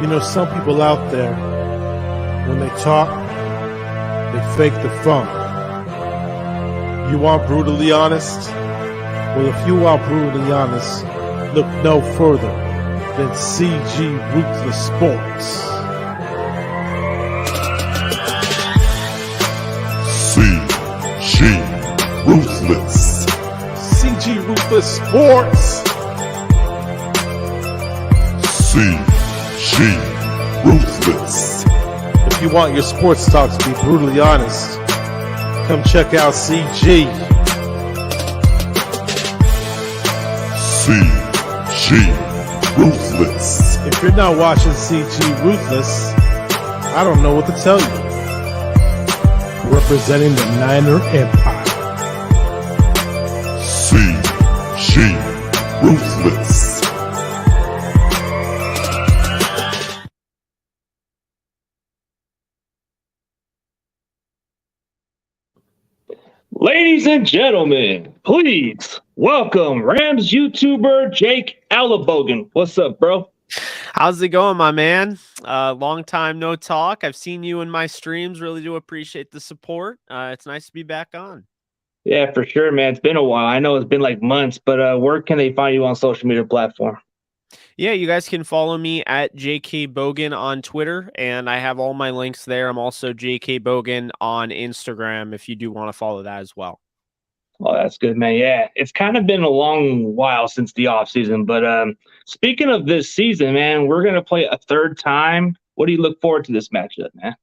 You know, some people out there, when they talk, they fake the funk. You want brutally honest? Well, if you want brutally honest, look no further than CG Ruthless Sports. CG Ruthless. CG Ruthless Sports. CG Ruthless. If you want your sports talk to be brutally honest, come check out CG. CG Ruthless. If you're not watching CG Ruthless, I don't know what to tell you. Representing the Niner Empire. CG Ruthless. Ladies and gentlemen, please welcome Rams YouTuber Jake Ellenbogen. What's up, bro? How's it going, my man? Long time no talk. I've seen you in my streams. Really do appreciate the support. It's nice to be back on. Yeah, for sure, man. It's been a while. I know it's been like months, but where can they find you on social media platform? Yeah, you guys can follow me at JK Bogan on Twitter, and I have all my links there. I'm also JK Bogan on Instagram if you do want to follow that as well. Oh, that's good, man. Yeah, it's kind of been a long while since the offseason, but speaking of this season, man, we're going to play a third time. What do you look forward to this matchup, man?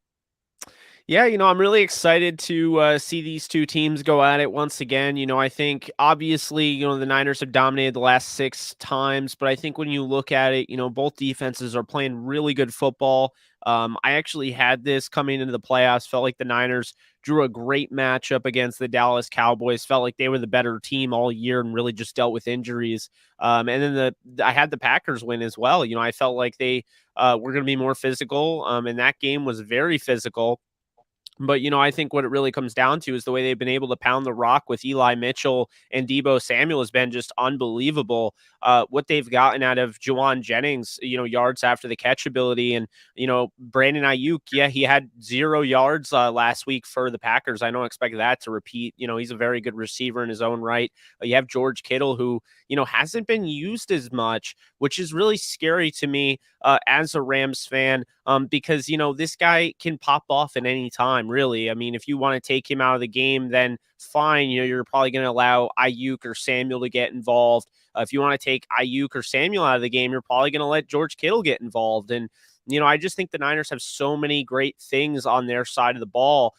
Yeah, I'm really excited to see these two teams go at it once again. I think obviously, the Niners have dominated the last 6 times, but I think when you look at it, both defenses are playing really good football. I actually had this coming into the playoffs, felt like the Niners drew a great matchup against the Dallas Cowboys, felt like they were the better team all year and really just dealt with injuries. And then I had the Packers win as well. I felt like they were going to be more physical, and that game was very physical. But, I think what it really comes down to is the way they've been able to pound the rock with Eli Mitchell and Deebo Samuel has been just unbelievable. What they've gotten out of Juwan Jennings, yards after the catch ability. And, Brandon Ayuk, yeah, he had 0 yards last week for the Packers. I don't expect that to repeat. He's a very good receiver in his own right. You have George Kittle, who, hasn't been used as much, which is really scary to me as a Rams fan. Because, this guy can pop off at any time, really. I mean, if you want to take him out of the game, then fine. You're probably going to allow Ayuk or Samuel to get involved. If you want to take Ayuk or Samuel out of the game, you're probably going to let George Kittle get involved. And, I just think the Niners have so many great things on their side of the ball.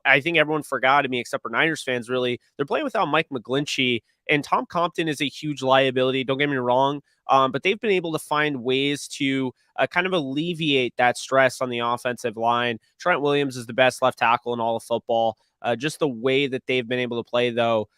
I think everyone forgot, except for Niners fans, really. They're playing without Mike McGlinchey, and Tom Compton is a huge liability. Don't get me wrong. But they've been able to find ways to kind of alleviate that stress on the offensive line. Trent Williams is the best left tackle in all of football. Just the way that they've been able to play, though,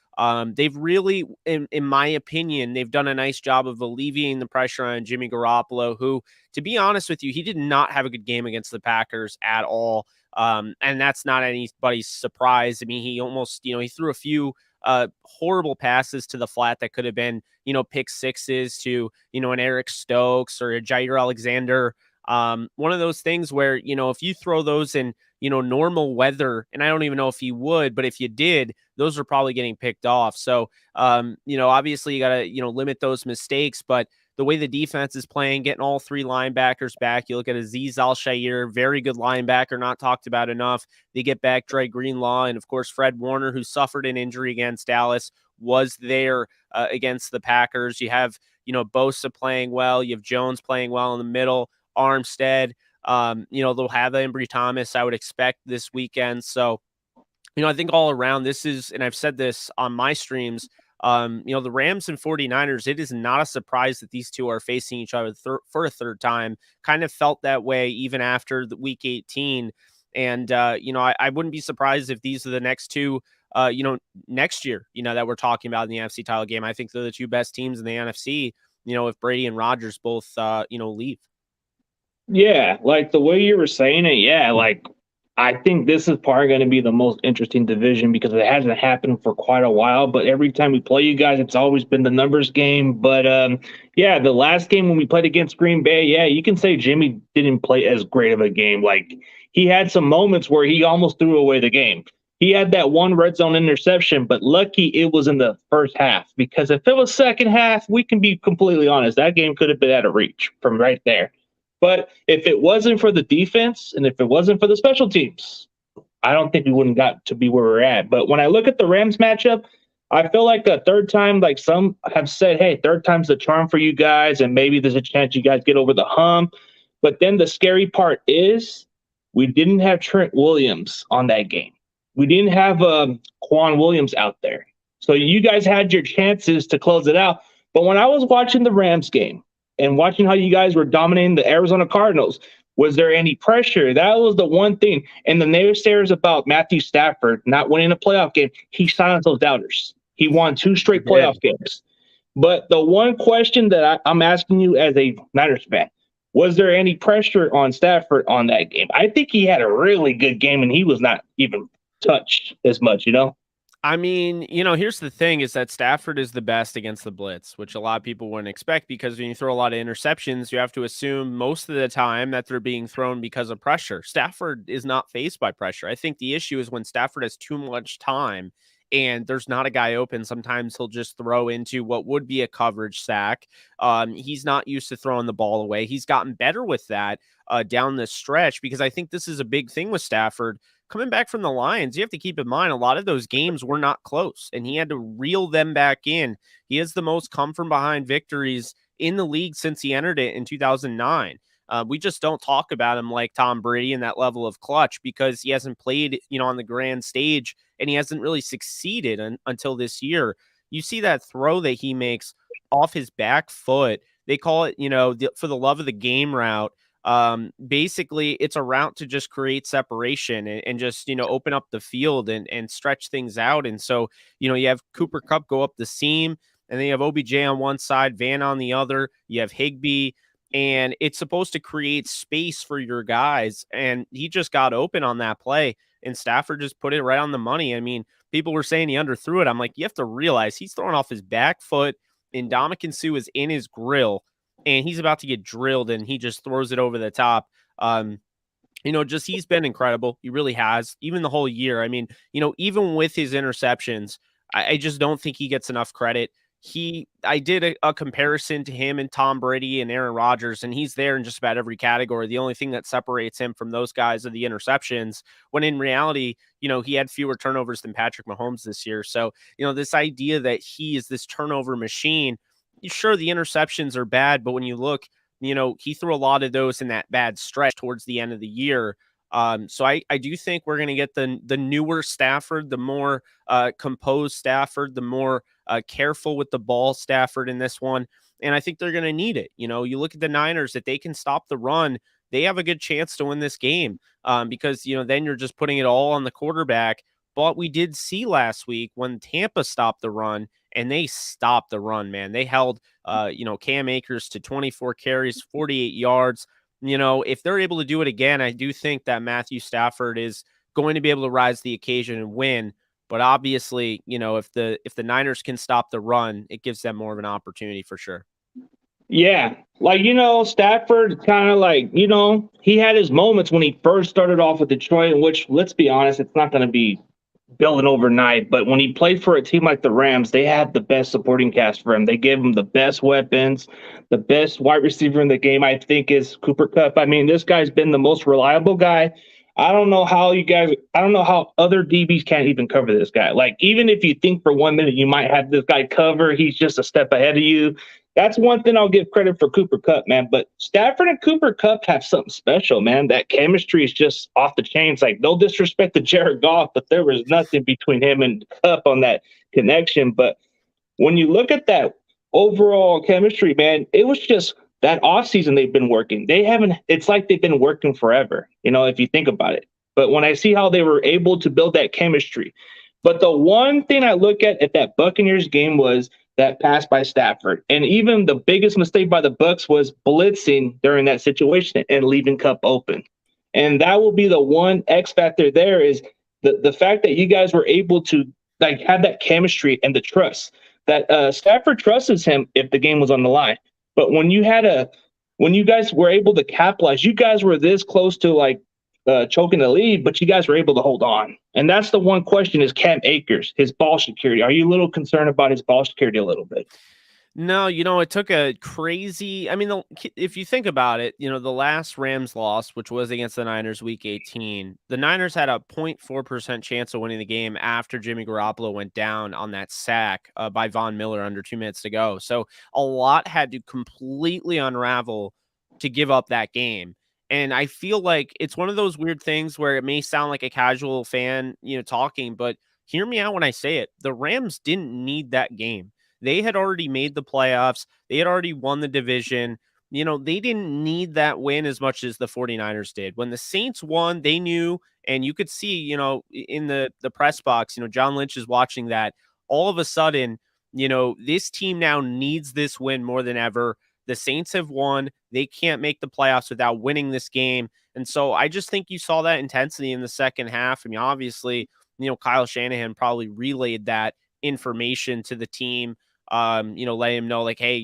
they've really, in my opinion, they've done a nice job of alleviating the pressure on Jimmy Garoppolo, who, to be honest with you, he did not have a good game against the Packers at all. And that's not anybody's surprise. He almost, he threw a few horrible passes to the flat that could have been, pick sixes to, an Eric Stokes or a Jair Alexander. One of those things where, if you throw those in, normal weather, and I don't even know if he would, but if you did, those are probably getting picked off. So, obviously you got to, limit those mistakes, but the way the defense is playing, getting all 3 linebackers back. You look at Azeez Al-Shaair, very good linebacker, not talked about enough. They get back Dre Greenlaw, and of course, Fred Warner, who suffered an injury against Dallas, was there against the Packers. You have, Bosa playing well. You have Jones playing well in the middle. Armstead, they'll have Ambry Thomas, I would expect, this weekend. So, I think all around this is, and I've said this on my streams, the Rams and 49ers, it is not a surprise that these two are facing each other for a third time. Kind of felt that way even after the week 18. And, I wouldn't be surprised if these are the next two, next year, that we're talking about in the NFC title game. I think they're the 2 best teams in the NFC, if Brady and Rodgers both, leave. Yeah, like the way you were saying it, yeah, like I think this is probably going to be the most interesting division because it hasn't happened for quite a while. But every time we play you guys, it's always been the numbers game. But yeah, the last game when we played against Green Bay, yeah, you can say Jimmy didn't play as great of a game. Like he had some moments where he almost threw away the game. He had that one red zone interception, but lucky it was in the first half because if it was second half, we can be completely honest, that game could have been out of reach from right there. But if it wasn't for the defense and if it wasn't for the special teams, I don't think we wouldn't got to be where we're at. But when I look at the Rams matchup, I feel like a third time, like some have said, hey, third time's the charm for you guys, and maybe there's a chance you guys get over the hump. But then the scary part is we didn't have Trent Williams on that game. We didn't have Quan Williams out there. So you guys had your chances to close it out. But when I was watching the Rams game, and watching how you guys were dominating the Arizona Cardinals, was there any pressure? That was the one thing. And the naysayers about Matthew Stafford not winning a playoff game, he silenced those doubters. He won 2 straight playoff games. But the one question that I'm asking you as a Niners fan, was there any pressure on Stafford on that game? I think he had a really good game, and he was not even touched as much, you know? I mean, here's the thing is that Stafford is the best against the blitz, which a lot of people wouldn't expect because when you throw a lot of interceptions, you have to assume most of the time that they're being thrown because of pressure. Stafford is not faced by pressure. I think the issue is when Stafford has too much time and there's not a guy open, sometimes he'll just throw into what would be a coverage sack. He's not used to throwing the ball away. He's gotten better with that down the stretch because I think this is a big thing with Stafford. Coming back from the Lions, you have to keep in mind a lot of those games were not close, and he had to reel them back in. He has the most come from behind victories in the league since he entered it in 2009. We just don't talk about him like Tom Brady and that level of clutch because he hasn't played, on the grand stage, and he hasn't really succeeded until this year. You see that throw that he makes off his back foot. They call it, for the love of the game route. Basically it's a route to just create separation and just, open up the field and stretch things out. And so, you have Cooper Kupp go up the seam and then you have OBJ on one side, Van on the other, you have Higbee, and it's supposed to create space for your guys. And he just got open on that play and Stafford just put it right on the money. I mean, people were saying he underthrew it. I'm like, you have to realize he's throwing off his back foot and Ndamukong Suh is in his grill. And he's about to get drilled, and he just throws it over the top. He's been incredible. He really has, even the whole year. I mean, even with his interceptions, I just don't think he gets enough credit. I did a comparison to him and Tom Brady and Aaron Rodgers, and he's there in just about every category. The only thing that separates him from those guys are the interceptions, when in reality, he had fewer turnovers than Patrick Mahomes this year. So, this idea that he is this turnover machine, sure, the interceptions are bad, but when you look, he threw a lot of those in that bad stretch towards the end of the year. So I do think we're going to get the newer Stafford, the more composed Stafford, the more careful with the ball Stafford in this one. And I think they're going to need it. You look at the Niners, if they can stop the run, they have a good chance to win this game because, then you're just putting it all on the quarterback. But we did see last week when Tampa stopped the run, and they stopped the run, man. They held, Cam Akers to 24 carries, 48 yards. If they're able to do it again, I do think that Matthew Stafford is going to be able to rise to the occasion and win. But obviously, if the Niners can stop the run, it gives them more of an opportunity for sure. Yeah. Stafford kind of he had his moments when he first started off with Detroit, which, let's be honest, it's not going to be building overnight. But when he played for a team like the Rams, they had the best supporting cast for him. They gave him the best weapons. The best wide receiver in the game, I think, is Cooper Kupp. I mean, this guy's been the most reliable guy. I don't know how other DBs can't even cover this guy. Like, even if you think for 1 minute you might have this guy cover, he's just a step ahead of you. That's one thing I'll give credit for Cooper Kupp, man. But Stafford and Cooper Kupp have something special, man. That chemistry is just off the chains. Like, no disrespect to Jared Goff, but there was nothing between him and Kupp on that connection. But when you look at that overall chemistry, man, it was just that offseason they've been working. It's like they've been working forever, if you think about it. But when I see how they were able to build that chemistry. But the one thing I look at that Buccaneers game was that pass by Stafford. And even the biggest mistake by the Bucs was blitzing during that situation and leaving Kupp open. And that will be the one X factor there is the fact that you guys were able to like have that chemistry and the trust that Stafford trusts him if the game was on the line. But when you guys were able to capitalize, you guys were this close to like choking the lead, but you guys were able to hold on. And that's the one question is Cam Akers, his ball security. Are you a little concerned about his ball security a little bit? No, it took a crazy. I mean, if you think about it, the last Rams loss, which was against the Niners week 18, the Niners had a 0.4% chance of winning the game after Jimmy Garoppolo went down on that sack by Von Miller under 2 minutes to go. So a lot had to completely unravel to give up that game. And I feel like it's one of those weird things where it may sound like a casual fan, talking, but hear me out when I say it. The Rams didn't need that game. They had already made the playoffs. They had already won the division. They didn't need that win as much as the 49ers did. When the Saints won, they knew, and you could see, in the press box, John Lynch is watching that. All of a sudden, this team now needs this win more than ever. The Saints have won. They can't make the playoffs without winning this game. And so I just think you saw that intensity in the second half. I mean, obviously, Kyle Shanahan probably relayed that information to the team. Let him know like, hey,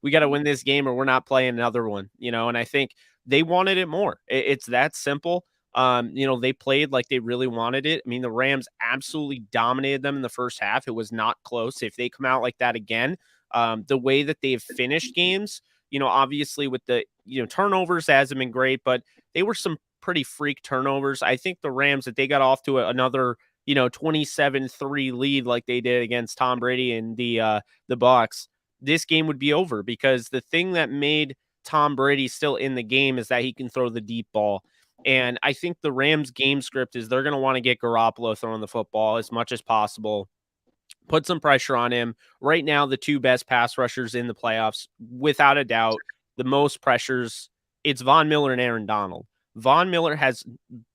we got to win this game or we're not playing another one, and I think they wanted it more. It's that simple. They played like they really wanted it. I mean, the Rams absolutely dominated them in the first half. It was not close. If they come out like that again, the way that they've finished games, obviously with the, turnovers hasn't been great, but they were some pretty freak turnovers. I think the Rams, that they got off to another 27-3 lead like they did against Tom Brady and the Bucs, this game would be over, because the thing that made Tom Brady still in the game is that he can throw the deep ball. And I think the Rams game script is they're going to want to get Garoppolo throwing the football as much as possible, put some pressure on him. Right now, the two best pass rushers in the playoffs, without a doubt, the most pressures, it's Von Miller and Aaron Donald. Von Miller has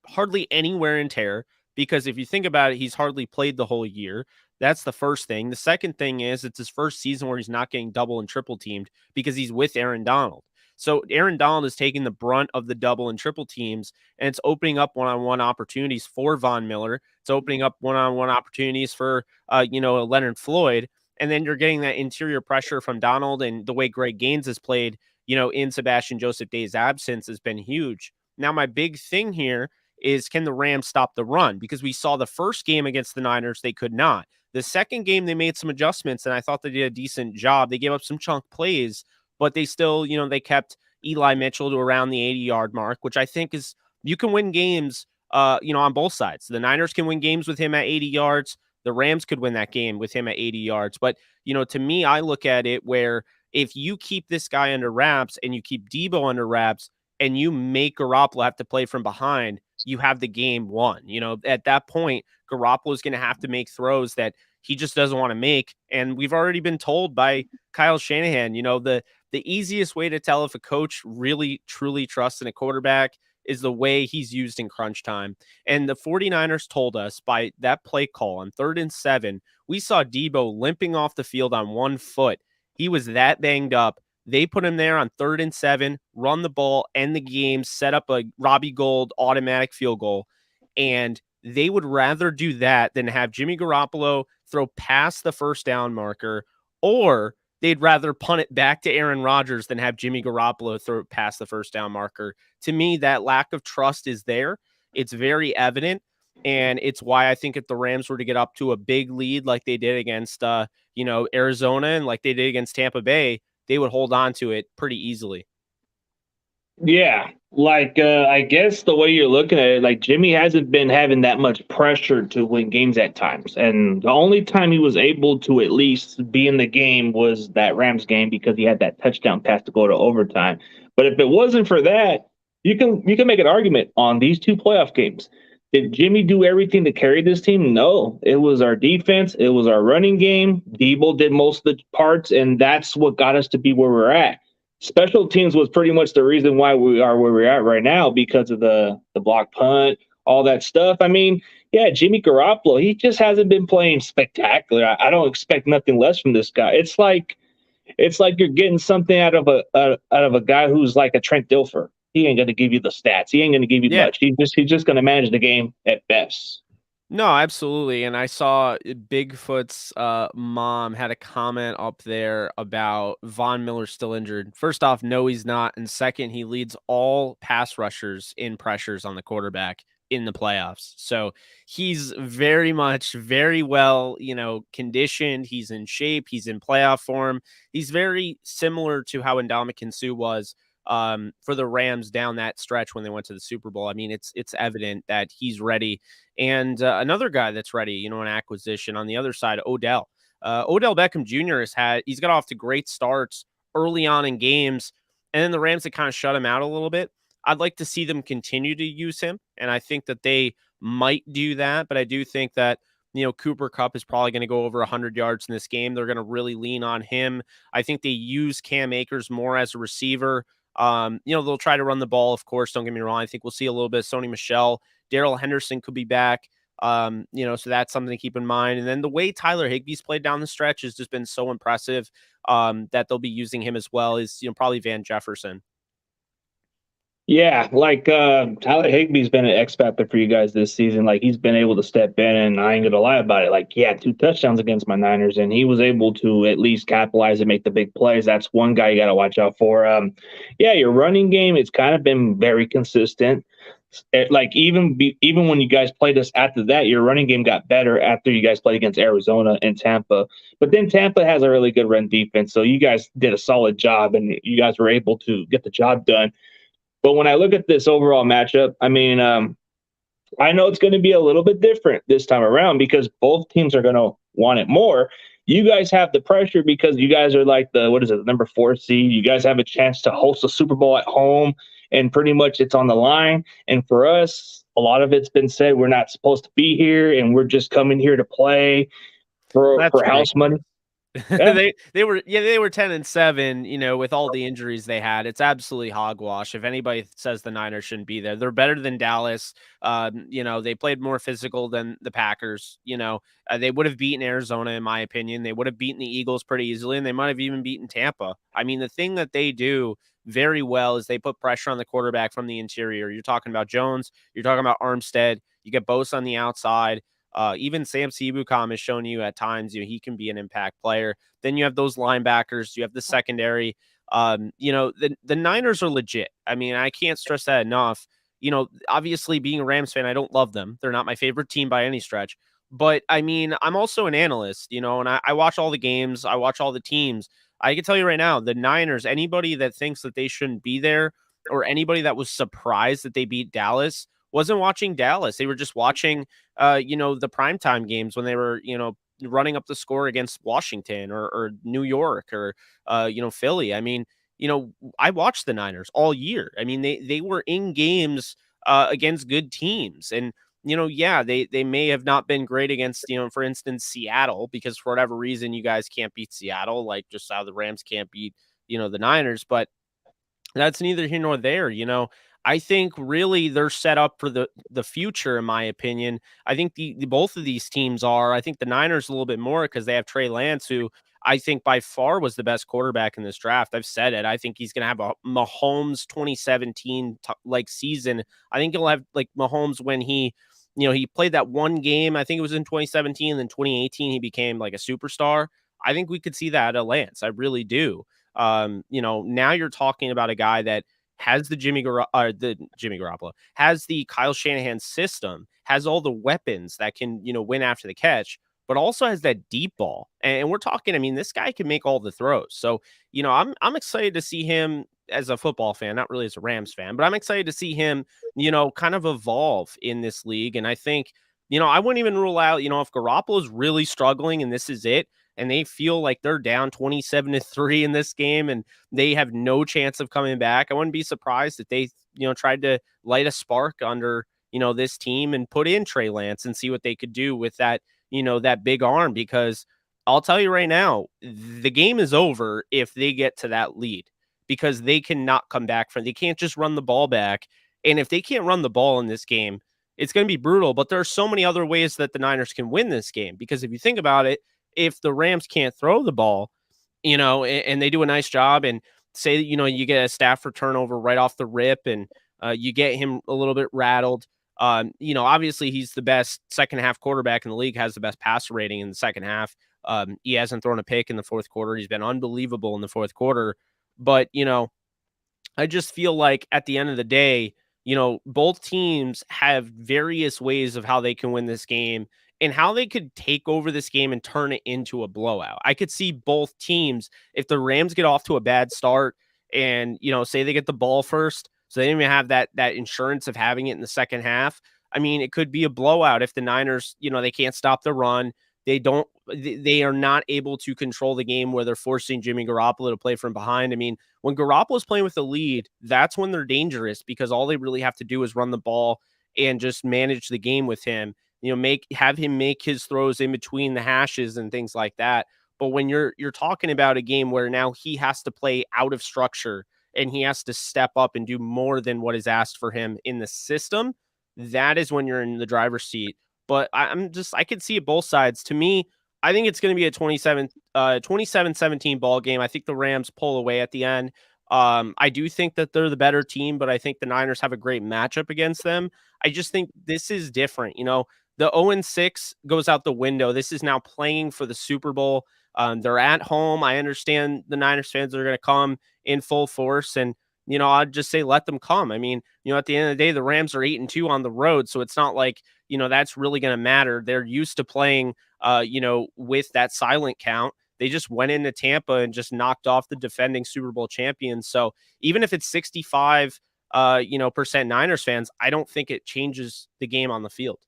hardly any wear and tear, because if you think about it, he's hardly played the whole year. That's the first thing. The second thing is it's his first season where he's not getting double and triple teamed because he's with Aaron Donald. So Aaron Donald is taking the brunt of the double and triple teams, and it's opening up one-on-one opportunities for Von Miller. It's opening up one-on-one opportunities for, Leonard Floyd. And then you're getting that interior pressure from Donald, and the way Greg Gaines has played, in Sebastian Joseph Day's absence has been huge. Now, my big thing here is, can the Rams stop the run? Because we saw the first game against the Niners, they could not. The second game, they made some adjustments, and I thought they did a decent job. They gave up some chunk plays, but they still, they kept Eli Mitchell to around the 80-yard mark, which I think is, you can win games, on both sides. The Niners can win games with him at 80 yards. The Rams could win that game with him at 80 yards. But, to me, I look at it where if you keep this guy under wraps and you keep Debo under wraps and you make Garoppolo have to play from behind, you have the game won. At that point, Garoppolo is going to have to make throws that he just doesn't want to make. And we've already been told by Kyle Shanahan, the easiest way to tell if a coach really, truly trusts in a quarterback is the way he's used in crunch time. And the 49ers told us by that play call on 3rd and 7, we saw Debo limping off the field on one foot. He was that banged up. They put him there on 3rd and 7, run the ball, end the game, set up a Robbie Gould automatic field goal. And they would rather do that than have Jimmy Garoppolo throw past the first down marker, or they'd rather punt it back to Aaron Rodgers than have Jimmy Garoppolo throw past the first down marker. To me, that lack of trust is there. It's very evident. And it's why I think if the Rams were to get up to a big lead like they did against, Arizona and like they did against Tampa Bay, they would hold on to it pretty easily. Yeah, I guess the way you're looking at it, like Jimmy hasn't been having that much pressure to win games at times. And the only time he was able to at least be in the game was that Rams game, because he had that touchdown pass to go to overtime. But if it wasn't for that, you can make an argument on these two playoff games. Did Jimmy do everything to carry this team? No, it was our defense. It was our running game. Debo did most of the parts, and that's what got us to be where we're at. Special teams was pretty much the reason why we are where we're at right now, because of the block punt, all that stuff. I mean, yeah, Jimmy Garoppolo, he just hasn't been playing spectacular. I don't expect nothing less from this guy. It's like you're getting something out of a guy who's like a Trent Dilfer. he ain't going to give you the stats. He ain't going to give you Yeah. much. He's just going to manage the game at best. No, absolutely. And I saw Bigfoot's mom had a comment up there about Von Miller still injured. First off, no, he's not. And second, he leads all pass rushers in pressures on the quarterback in the playoffs. So he's very much, very well, conditioned. He's in shape. He's in playoff form. He's very similar to how Ndamukong Suh was for the Rams down that stretch when they went to the Super Bowl. I mean, it's evident that he's ready. And another guy that's ready, an acquisition on the other side, Odell. Odell Beckham Jr. he's got off to great starts early on in games, and then the Rams had kind of shut him out a little bit. I'd like to see them continue to use him, and I think that they might do that, but I do think that Cooper Kupp is probably going to go over 100 yards in this game. They're going to really lean on him. I think they use Cam Akers more as a receiver. They'll try to run the ball, of course. Don't get me wrong. I think we'll see a little bit of Sony Michel. Darrell Henderson could be back. So that's something to keep in mind. And then the way Tyler Higbee's played down the stretch has just been so impressive that they'll be using him as well as, probably Van Jefferson. Yeah, Tyler Higbee's been an X factor for you guys this season. Like, he's been able to step in, and I ain't gonna lie about it. Like, yeah, 2 touchdowns against my Niners, and he was able to at least capitalize and make the big plays. That's one guy you got to watch out for. Yeah, your running game, it's kind of been very consistent. Even when you guys played us after that, your running game got better after you guys played against Arizona and Tampa. But then Tampa has a really good run defense, so you guys did a solid job, and you guys were able to get the job done. But when I look at this overall matchup, I mean, I know it's going to be a little bit different this time around because both teams are going to want it more. You guys have the pressure because you guys are like the number 4 seed. You guys have a chance to host a Super Bowl at home, and pretty much it's on the line. And for us, a lot of it's been said we're not supposed to be here, and we're just coming here to play for house money. Yeah. they were 10-7, with all the injuries they had. It's absolutely hogwash. If anybody says the Niners shouldn't be there, they're better than Dallas. They played more physical than the Packers. They would have beaten Arizona, in my opinion. They would have beaten the Eagles pretty easily, and they might have even beaten Tampa. I mean, the thing that they do very well is they put pressure on the quarterback from the interior. You're talking about Jones. You're talking about Armstead. You get Bosa on the outside. Even Sam Sebukam has shown you at times, he can be an impact player. Then you have those linebackers. You have the secondary. The Niners are legit. I mean, I can't stress that enough. Obviously being a Rams fan, I don't love them. They're not my favorite team by any stretch. But, I mean, I'm also an analyst, and I watch all the games. I watch all the teams. I can tell you right now, the Niners, anybody that thinks that they shouldn't be there or anybody that was surprised that they beat Dallas wasn't watching Dallas. They were just watching, the primetime games when they were, running up the score against Washington or New York or, Philly. I mean, I watched the Niners all year. I mean, they were in games against good teams. And, they may have not been great against, for instance, Seattle, because for whatever reason, you guys can't beat Seattle, like just how the Rams can't beat, the Niners. But that's neither here nor there. I think really they're set up for the future, in my opinion. I think the both of these teams are. I think the Niners a little bit more because they have Trey Lance, who I think by far was the best quarterback in this draft. I've said it. I think he's going to have a Mahomes 2017 season. I think he'll have like Mahomes when he played that one game. I think it was in 2017, and then 2018 he became like a superstar. I think we could see that at Lance. I really do. Now you're talking about a guy that has the Jimmy Garoppolo, has the Kyle Shanahan system, has all the weapons that can, win after the catch, but also has that deep ball. And we're talking, I mean, this guy can make all the throws. So, I'm excited to see him as a football fan, not really as a Rams fan, but I'm excited to see him, kind of evolve in this league. And I think, I wouldn't even rule out, if Garoppolo is really struggling and this is it, and they feel like they're down 27-3 in this game and they have no chance of coming back, I wouldn't be surprised if they, tried to light a spark under, this team and put in Trey Lance and see what they could do with that, that big arm. Because I'll tell you right now, the game is over if they get to that lead, because they cannot come back from, they can't just run the ball back. And if they can't run the ball in this game, it's going to be brutal. But there are so many other ways that the Niners can win this game, because if you think about it, if the Rams can't throw the ball, and they do a nice job, and say that, you get a Stafford turnover right off the rip and you get him a little bit rattled. Obviously he's the best second half quarterback in the league, has the best passer rating in the second half. He hasn't thrown a pick in the fourth quarter. He's been unbelievable in the fourth quarter. But, I just feel like at the end of the day, both teams have various ways of how they can win this game and how they could take over this game and turn it into a blowout. I could see both teams, if the Rams get off to a bad start and, say they get the ball first, so they don't even have that insurance of having it in the second half. I mean, it could be a blowout if the Niners, they can't stop the run. They are not able to control the game where they're forcing Jimmy Garoppolo to play from behind. I mean, when Garoppolo's playing with the lead, that's when they're dangerous because all they really have to do is run the ball and just manage the game with him. Have him make his throws in between the hashes and things like that. But when you're talking about a game where now he has to play out of structure and he has to step up and do more than what is asked for him in the system, that is when you're in the driver's seat. But I could see it both sides. To me, I think it's going to be a 27-17 ball game. I think the Rams pull away at the end. I do think that they're the better team, but I think the Niners have a great matchup against them. I just think this is different. The 0-6 goes out the window. This is now playing for the Super Bowl. They're at home. I understand the Niners fans are going to come in full force, and I'd just say let them come. I mean, at the end of the day, the Rams are 8-2 on the road, so it's not like that's really going to matter. They're used to playing, with that silent count. They just went into Tampa and just knocked off the defending Super Bowl champions. So even if it's 65, percent Niners fans, I don't think it changes the game on the field.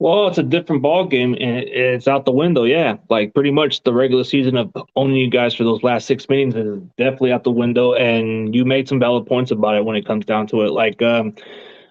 Well, it's a different ball game, and it's out the window. Yeah, like pretty much the regular season of owning you guys for those last 6 meetings is definitely out the window. And you made some valid points about it when it comes down to it. Like,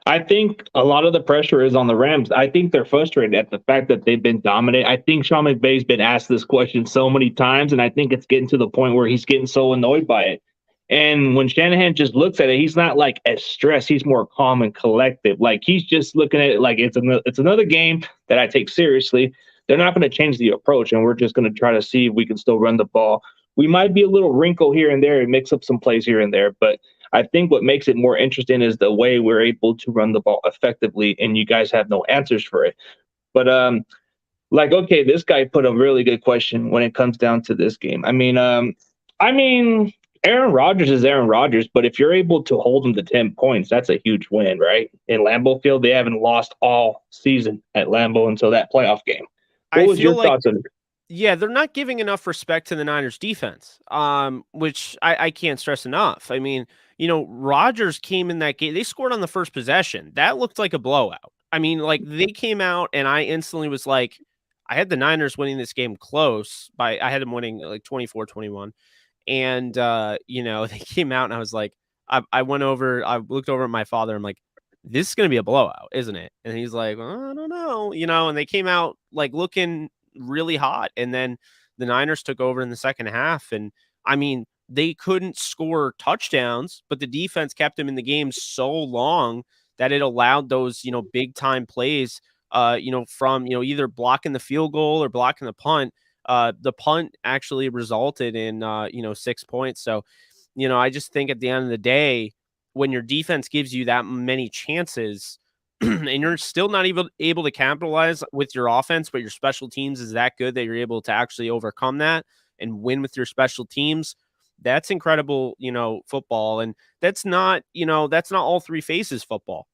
I think a lot of the pressure is on the Rams. I think they're frustrated at the fact that they've been dominant. I think Sean McVay's been asked this question so many times, and I think it's getting to the point where he's getting so annoyed by it. And when Shanahan just looks at it, he's not like as stressed. He's more calm and collective. Like he's just looking at it like it's another game that I take seriously. They're not going to change the approach, and we're just going to try to see if we can still run the ball. We might be a little wrinkle here and there and mix up some plays here and there, but I think what makes it more interesting is the way we're able to run the ball effectively, and you guys have no answers for it. But okay, this guy put a really good question when it comes down to this game. I mean, Aaron Rodgers is Aaron Rodgers, but if you're able to hold him to 10 points, that's a huge win, right? In Lambeau Field, they haven't lost all season at Lambeau until that playoff game. What was your thoughts on it? Yeah, they're not giving enough respect to the Niners defense, which I can't stress enough. I mean, Rodgers came in that game. They scored on the first possession. That looked like a blowout. I mean, like they came out and I instantly was like, I had the Niners winning this game close I had them winning like 24-21. And, they came out and I was like, I looked over at my father. I'm like, this is going to be a blowout, isn't it? And he's like, well, I don't know, and they came out like looking really hot. And then the Niners took over in the second half. And I mean, they couldn't score touchdowns, but the defense kept them in the game so long that it allowed those, big time plays, from, either blocking the field goal or blocking the punt. The punt actually resulted in, 6 points. So, I just think at the end of the day, when your defense gives you that many chances and you're still not even able to capitalize with your offense, but your special teams is that good that you're able to actually overcome that and win with your special teams, that's incredible, football. And that's not all three phases football,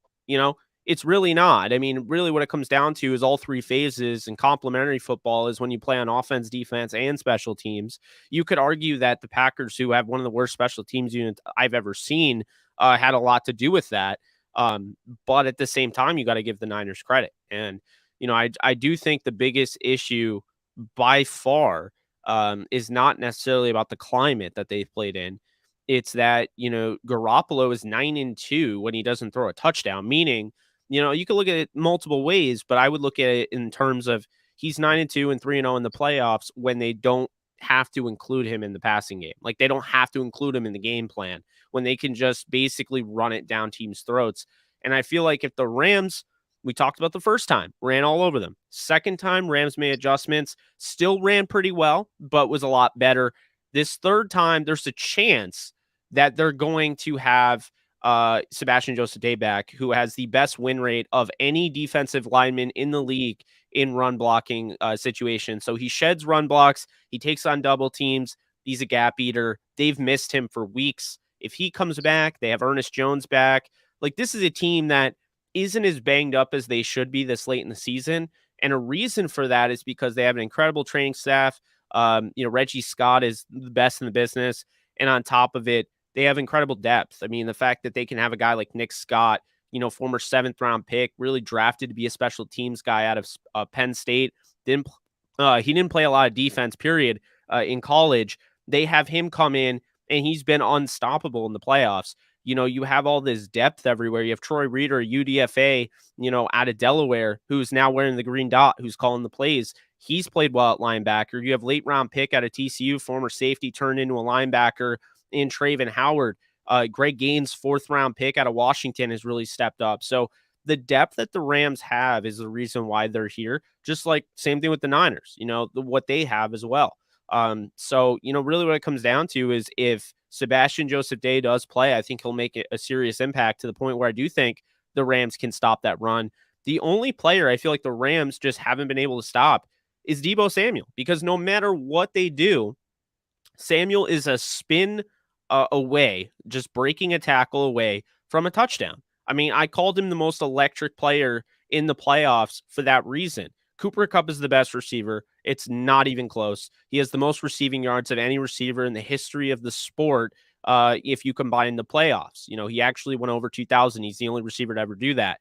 It's really not. I mean, really what it comes down to is all three phases, and complementary football is when you play on offense, defense, and special teams. You could argue that the Packers, who have one of the worst special teams units I've ever seen, had a lot to do with that. But at the same time, you got to give the Niners credit. And, I do think the biggest issue by far is not necessarily about the climate that they've played in. It's that, Garoppolo is 9-2 when he doesn't throw a touchdown, meaning, you could look at it multiple ways, but I would look at it in terms of he's 9-2 and 3-0 in the playoffs when they don't have to include him in the passing game. Like they don't have to include him in the game plan when they can just basically run it down teams' throats. And I feel like if the Rams, we talked about the first time, ran all over them. Second time, Rams made adjustments, still ran pretty well, but was a lot better. This third time, there's a chance that they're going to have Sebastian Joseph Day back, who has the best win rate of any defensive lineman in the league in run blocking situations. So he sheds run blocks. He takes on double teams. He's a gap eater. They've missed him for weeks. If he comes back, they have Ernest Jones back. Like, this is a team that isn't as banged up as they should be this late in the season. And a reason for that is because they have an incredible training staff. Reggie Scott is the best in the business. And on top of it, they have incredible depth. I mean, the fact that they can have a guy like Nick Scott, former 7th round pick, really drafted to be a special teams guy out of Penn State. He didn't play a lot of defense, period, in college. They have him come in, and he's been unstoppable in the playoffs. You have all this depth everywhere. You have Troy Reader, UDFA, out of Delaware, who's now wearing the green dot, who's calling the plays. He's played well at linebacker. You have late round pick out of TCU, former safety turned into a linebacker in Traven Howard. Greg Gaines, 4th round pick out of Washington, has really stepped up. So the depth that the Rams have is the reason why they're here. Just like same thing with the Niners, what they have as well. So really what it comes down to is if Sebastian Joseph Day does play, I think he'll make it a serious impact to the point where I do think the Rams can stop that run. The only player I feel like the Rams just haven't been able to stop is Deebo Samuel, because no matter what they do, Samuel is a spin away, just breaking a tackle away from a touchdown. I mean, I called him the most electric player in the playoffs for that reason. Cooper Kupp is the best receiver. It's not even close. He has the most receiving yards of any receiver in the history of the sport if you combine the playoffs. He actually went over 2,000. He's the only receiver to ever do that.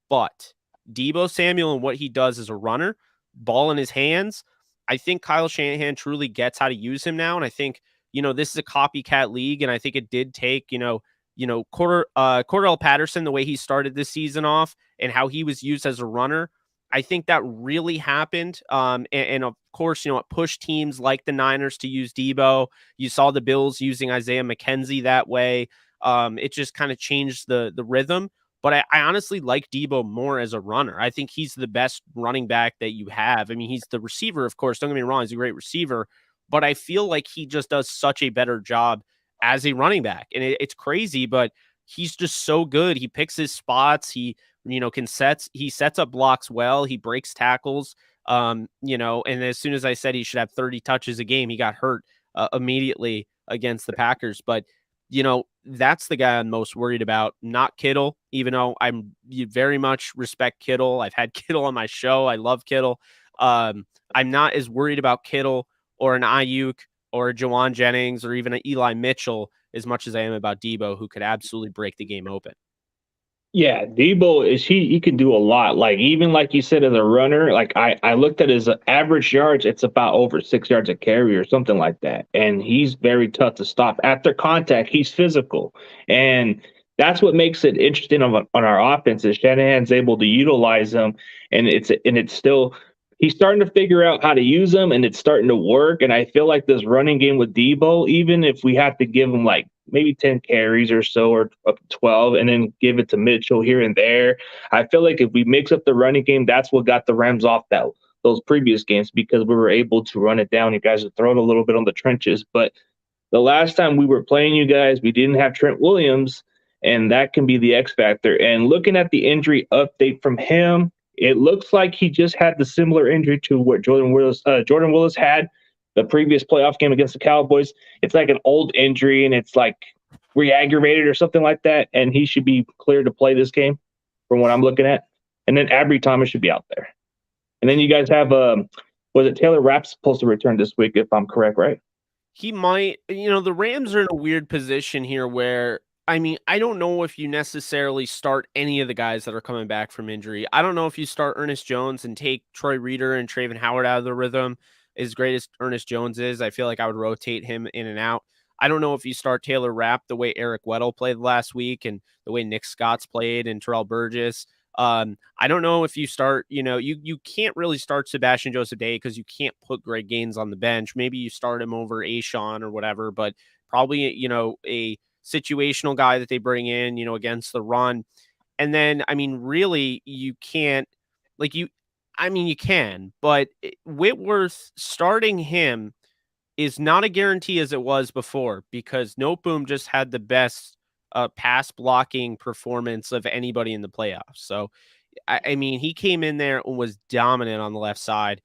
But Deebo Samuel and what he does as a runner, ball in his hands, I think Kyle Shanahan truly gets how to use him now. And I think, this is a copycat league. And I think it did take, Cordell Patterson, the way he started this season off and how he was used as a runner. I think that really happened. And of course, it pushed teams like the Niners to use Deebo. You saw the Bills using Isaiah McKenzie that way. It just kind of changed the rhythm. But I honestly like Deebo more as a runner. I think he's the best running back that you have. I mean, he's the receiver, of course. Don't get me wrong. He's a great receiver. But I feel like he just does such a better job as a running back. And it's crazy, but he's just so good. He picks his spots. He sets up blocks well. He breaks tackles. And as soon as I said he should have 30 touches a game, he got hurt immediately against the Packers. But that's the guy I'm most worried about, not Kittle, even though you very much respect Kittle. I've had Kittle on my show. I love Kittle. I'm not as worried about Kittle or an Ayuk or a Jawan Jennings or even an Eli Mitchell as much as I am about Deebo, who could absolutely break the game open. Yeah, Deebo he can do a lot. Like, even like you said, as a runner, like I looked at his average yards, it's about over 6 yards a carry or something like that. And he's very tough to stop. After contact, he's physical. And that's what makes it interesting on our offense is Shanahan's able to utilize him, and it's still he's starting to figure out how to use them, and it's starting to work. And I feel like this running game with Deebo, even if we have to give him like maybe 10 carries or so, or up to 12, and then give it to Mitchell here and there, I feel like if we mix up the running game, that's what got the Rams off those previous games, because we were able to run it down. You guys are throwing a little bit on the trenches. But the last time we were playing you guys, we didn't have Trent Williams, and that can be the X factor. And looking at the injury update from him, it looks like he just had the similar injury to what Jordan Willis had the previous playoff game against the Cowboys. It's like an old injury, and it's like re-aggravated or something like that, and he should be clear to play this game from what I'm looking at. And then Abry Thomas should be out there. And then you guys have, was it Taylor Rapp supposed to return this week, if I'm correct, right? He might. The Rams are in a weird position here where, I mean, I don't know if you necessarily start any of the guys that are coming back from injury. I don't know if you start Ernest Jones and take Troy Reader and Traven Howard out of the rhythm. As great as Ernest Jones is, I feel like I would rotate him in and out. I don't know if you start Taylor Rapp the way Eric Weddle played last week and the way Nick Scott's played and Terrell Burgess. I don't know if you start, you can't really start Sebastian Joseph Day because you can't put Greg Gaines on the bench. Maybe you start him over Ashawn or whatever, but probably, a situational guy that they bring in, against the run. And then, I mean, really, you can't, you can, but Whitworth, starting him is not a guarantee as it was before, because Noteboom just had the best pass blocking performance of anybody in the playoffs. So, I mean, he came in there and was dominant on the left side.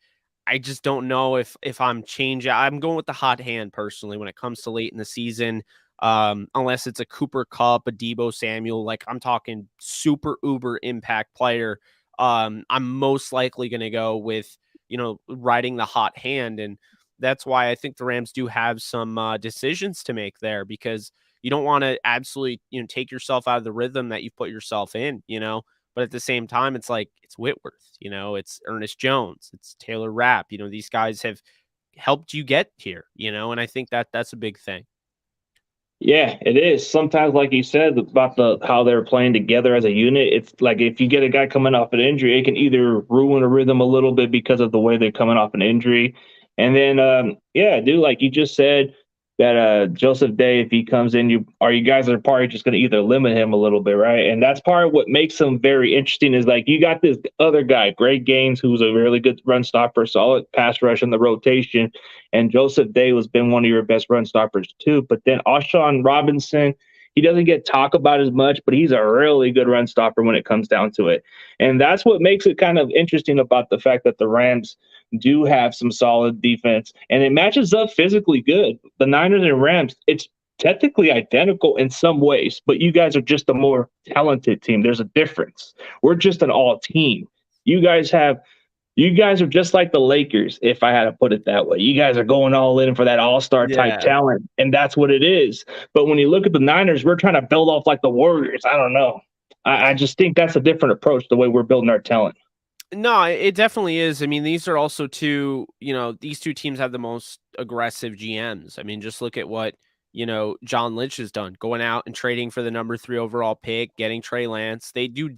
I just don't know if I'm changing. I'm going with the hot hand personally when it comes to late in the season. Unless it's a Cooper Kupp, a Debo Samuel, like I'm talking super uber impact player. I'm most likely going to go with, riding the hot hand. And that's why I think the Rams do have some decisions to make there, because you don't want to absolutely, take yourself out of the rhythm that you've put yourself in, but at the same time, it's like it's Whitworth, it's Ernest Jones, it's Taylor Rapp. These guys have helped you get here, and I think that that's a big thing. Yeah, it is. Sometimes, like you said, about how they're playing together as a unit, it's like if you get a guy coming off an injury, it can either ruin a rhythm a little bit because of the way they're coming off an injury. And then, yeah, dude, like you just said, that Joseph Day, if he comes in, you guys are probably just going to either limit him a little bit, right? And that's part of what makes him very interesting is like you got this other guy, Greg Gaines, who's a really good run stopper, solid pass rush in the rotation, and Joseph Day has been one of your best run stoppers too. But then Alshon Robinson, he doesn't get talked about as much, but he's a really good run stopper when it comes down to it. And that's what makes it kind of interesting about the fact that the Rams do have some solid defense, and it matches up physically good. The Niners and Rams, it's technically identical in some ways, but you guys are just a more talented team. There's a difference. We're just an all team. You guys are just like the Lakers, if I had to put it that way. You guys are going all in for that all-star type talent, and that's what it is. But when you look at the Niners, we're trying to build off like the Warriors. I don't know. I just think that's a different approach, the way we're building our talent. No, it definitely is. I mean, these are also these two teams have the most aggressive GMs. I mean, just look at what, John Lynch has done, going out and trading for the number 3 overall pick, getting Trey Lance. They do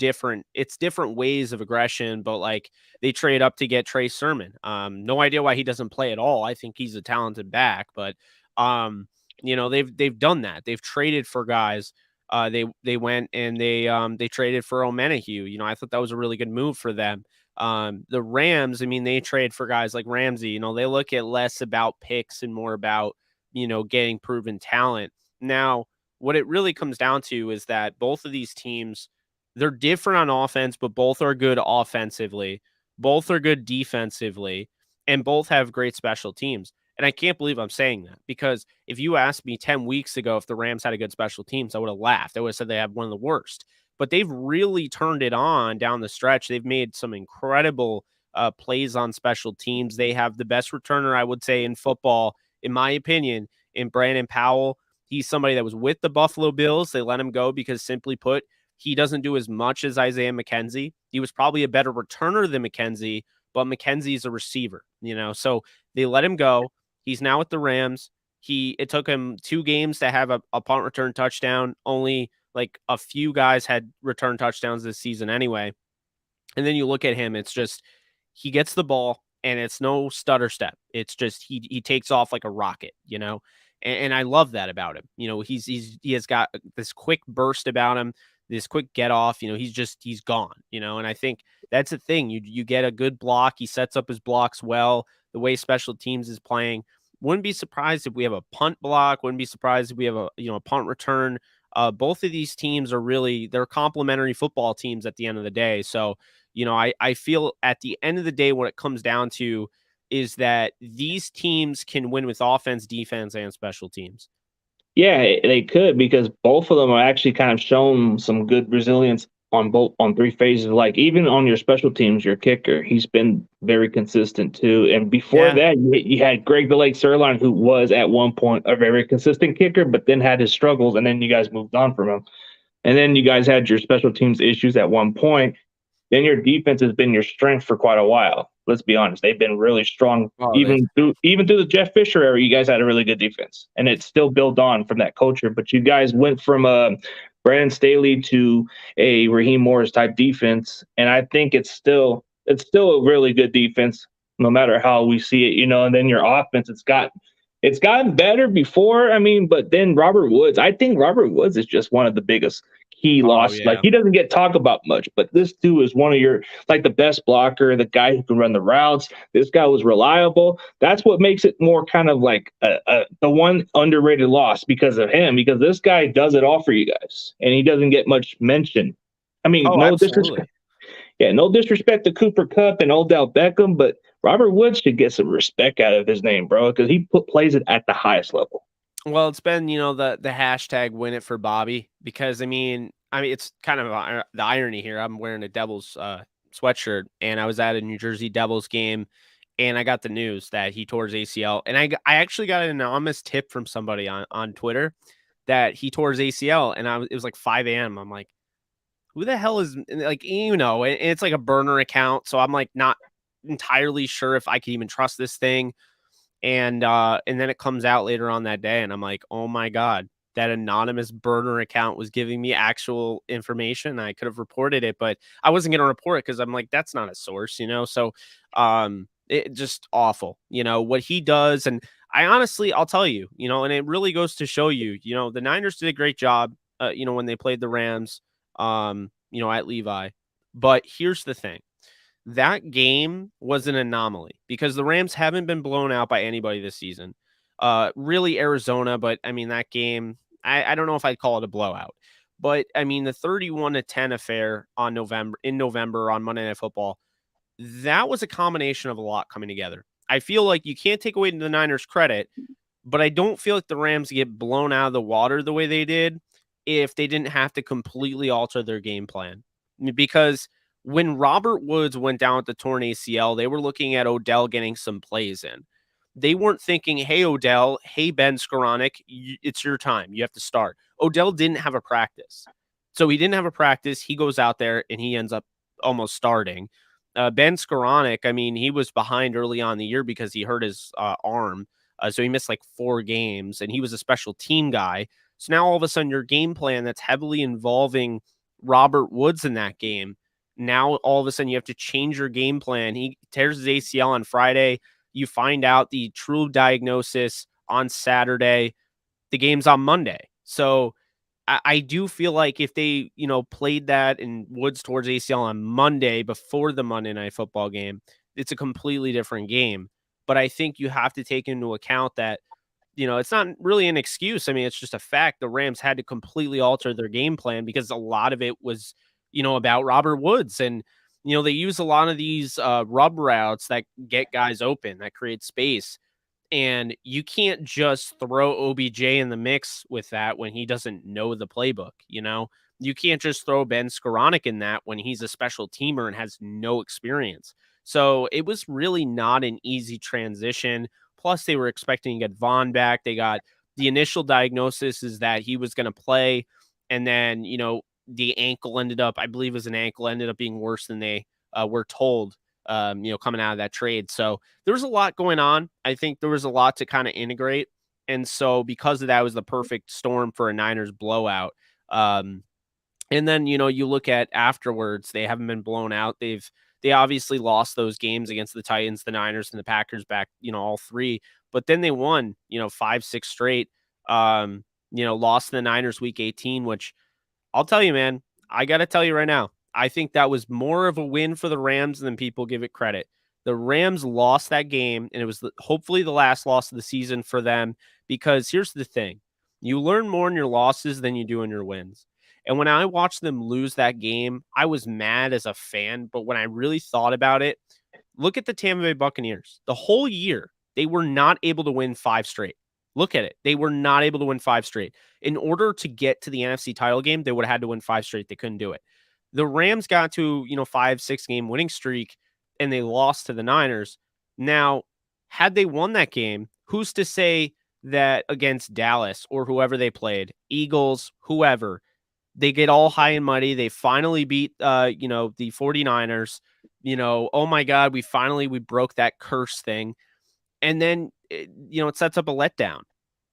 it's different ways of aggression, but like they trade up to get Trey Sermon. No idea why he doesn't play at all. I think he's a talented back, but they've done that. They've traded for guys. They went and they traded for Omenahue. I thought that was a really good move for them. The Rams, I mean, they trade for guys like Ramsey. They look at less about picks and more about, getting proven talent. Now, what it really comes down to is that both of these teams, they're different on offense, but both are good offensively, both are good defensively, and both have great special teams. And I can't believe I'm saying that, because if you asked me 10 weeks ago if the Rams had a good special teams, I would have laughed. I would have said they have one of the worst. But they've really turned it on down the stretch. They've made some incredible plays on special teams. They have the best returner, I would say, in football, in my opinion, in Brandon Powell. He's somebody that was with the Buffalo Bills. They let him go because, simply put, he doesn't do as much as Isaiah McKenzie. He was probably a better returner than McKenzie, but McKenzie's a receiver, so they let him go. He's now with the Rams. It took him 2 games to have a punt return touchdown. Only like a few guys had return touchdowns this season anyway. And then you look at him, it's just he gets the ball and it's no stutter step. It's just he takes off like a rocket, and I love that about him. He has got this quick burst about him, this quick get off. He's gone. And I think that's the thing. You get a good block. He sets up his blocks well. The way special teams is playing, wouldn't be surprised if we have a punt block. Wouldn't be surprised if we have a punt return. Both of these teams they're complementary football teams at the end of the day. So, I feel at the end of the day, what it comes down to is that these teams can win with offense, defense, and special teams. Yeah, they could, because both of them are actually kind of shown some good resilience on 3 phases. Like even on your special teams, your kicker, he's been very consistent too. And before that, you had Greg the Lake Sirline, who was at one point a very consistent kicker, but then had his struggles, and then you guys moved on from him. And then you guys had your special teams issues at one point. Then your defense has been your strength for quite a while. Let's be honest; they've been really strong. Even through the Jeff Fisher era, you guys had a really good defense, and it's still built on from that culture. But you guys went from Brandon Staley to a Raheem Morris type defense, and I think it's still a really good defense, no matter how we see it. And then your offense, it's got It's gotten better before. I mean, but then Robert Woods, I think Robert Woods is just one of the biggest key Oh losses. Like yeah. he doesn't get talked about much, but this dude is one of your like the best blocker, the guy who can run the routes. This guy was reliable. That's what makes it more kind of like the one underrated loss because of him. Because this guy does it all for you guys, and he doesn't get much mention. I mean, Oh, no disrespect. absolutely. Yeah, no disrespect to Cooper Kupp and Odell Beckham, but Robert Woods should get some respect out of his name, bro, because he plays it at the highest level. Well, it's been, the hashtag win it for Bobby because I mean it's kind of the irony here. I'm wearing a Devils sweatshirt and I was at a New Jersey Devils game and I got the news that he tore his ACL and I actually got an anonymous tip from somebody on Twitter that he tore his ACL and it was like 5 a.m. I'm like, who the hell is like, and it's like a burner account, so I'm like not entirely sure if I can even trust this thing. And then it comes out later on that day, and I'm like, oh my God, that anonymous burner account was giving me actual information. I could have reported it, but I wasn't going to report it because I'm like, that's not a source. So it just awful, what he does. And I honestly, I'll tell you, and it really goes to show you, the Niners did a great job, when they played the Rams, at Levi. But here's the thing. That game was an anomaly because the Rams haven't been blown out by anybody this season. Really Arizona, but I mean that game, I don't know if I'd call it a blowout. But I mean the 31-10 affair in November on Monday Night Football, that was a combination of a lot coming together. I feel like you can't take away the Niners credit, but I don't feel like the Rams get blown out of the water the way they did if they didn't have to completely alter their game plan. Because when Robert Woods went down with the torn ACL, they were looking at Odell getting some plays in. They weren't thinking, hey, Odell, hey, Ben Skoranek, it's your time. You have to start. Odell didn't have a practice. So he didn't have a practice. He goes out there and he ends up almost starting. Ben Skoranek, I mean, he was behind early on in the year because he hurt his arm. So he missed like 4 games and he was a special team guy. So now all of a sudden your game plan that's heavily involving Robert Woods in that game, now all of a sudden you have to change your game plan. He tears his ACL on Friday. You find out the true diagnosis on Saturday. The game's on Monday. So I do feel like if they, played that and Woods towards ACL on Monday before the Monday Night Football game, it's a completely different game. But I think you have to take into account that, it's not really an excuse. I mean, it's just a fact. The Rams had to completely alter their game plan because a lot of it was, about Robert Woods. And, they use a lot of these rub routes that get guys open, that create space. And you can't just throw OBJ in the mix with that when he doesn't know the playbook. You can't just throw Ben Skoranek in that when he's a special teamer and has no experience. So it was really not an easy transition. Plus, they were expecting to get Vaughn back. They got the initial diagnosis is that he was going to play. And then, the ankle ended up, I believe it was an ankle, ended up being worse than they were told, coming out of that trade. So there was a lot going on. I think there was a lot to kind of integrate. And so because of that, it was the perfect storm for a Niners blowout. And then, you look at afterwards, they haven't been blown out. They obviously lost those games against the Titans, the Niners, and the Packers back, all 3. But then they won, 5-6 straight. Lost to the Niners week 18, which I'll tell you, man, I got to tell you right now, I think that was more of a win for the Rams than people give it credit. The Rams lost that game, and it was hopefully the last loss of the season for them because here's the thing. You learn more in your losses than you do in your wins. And when I watched them lose that game, I was mad as a fan. But when I really thought about it, look at the Tampa Bay Buccaneers. The whole year, they were not able to win 5 straight. Look at it. They were not able to win 5 straight. In order to get to the NFC title game, they would have had to win 5 straight. They couldn't do it. The Rams got to, 5-6 game winning streak, and they lost to the Niners. Now, had they won that game, who's to say that against Dallas or whoever they played, Eagles, whoever, they get all high and mighty. They finally beat, the 49ers. Oh my God, we broke that curse thing. And then, it sets up a letdown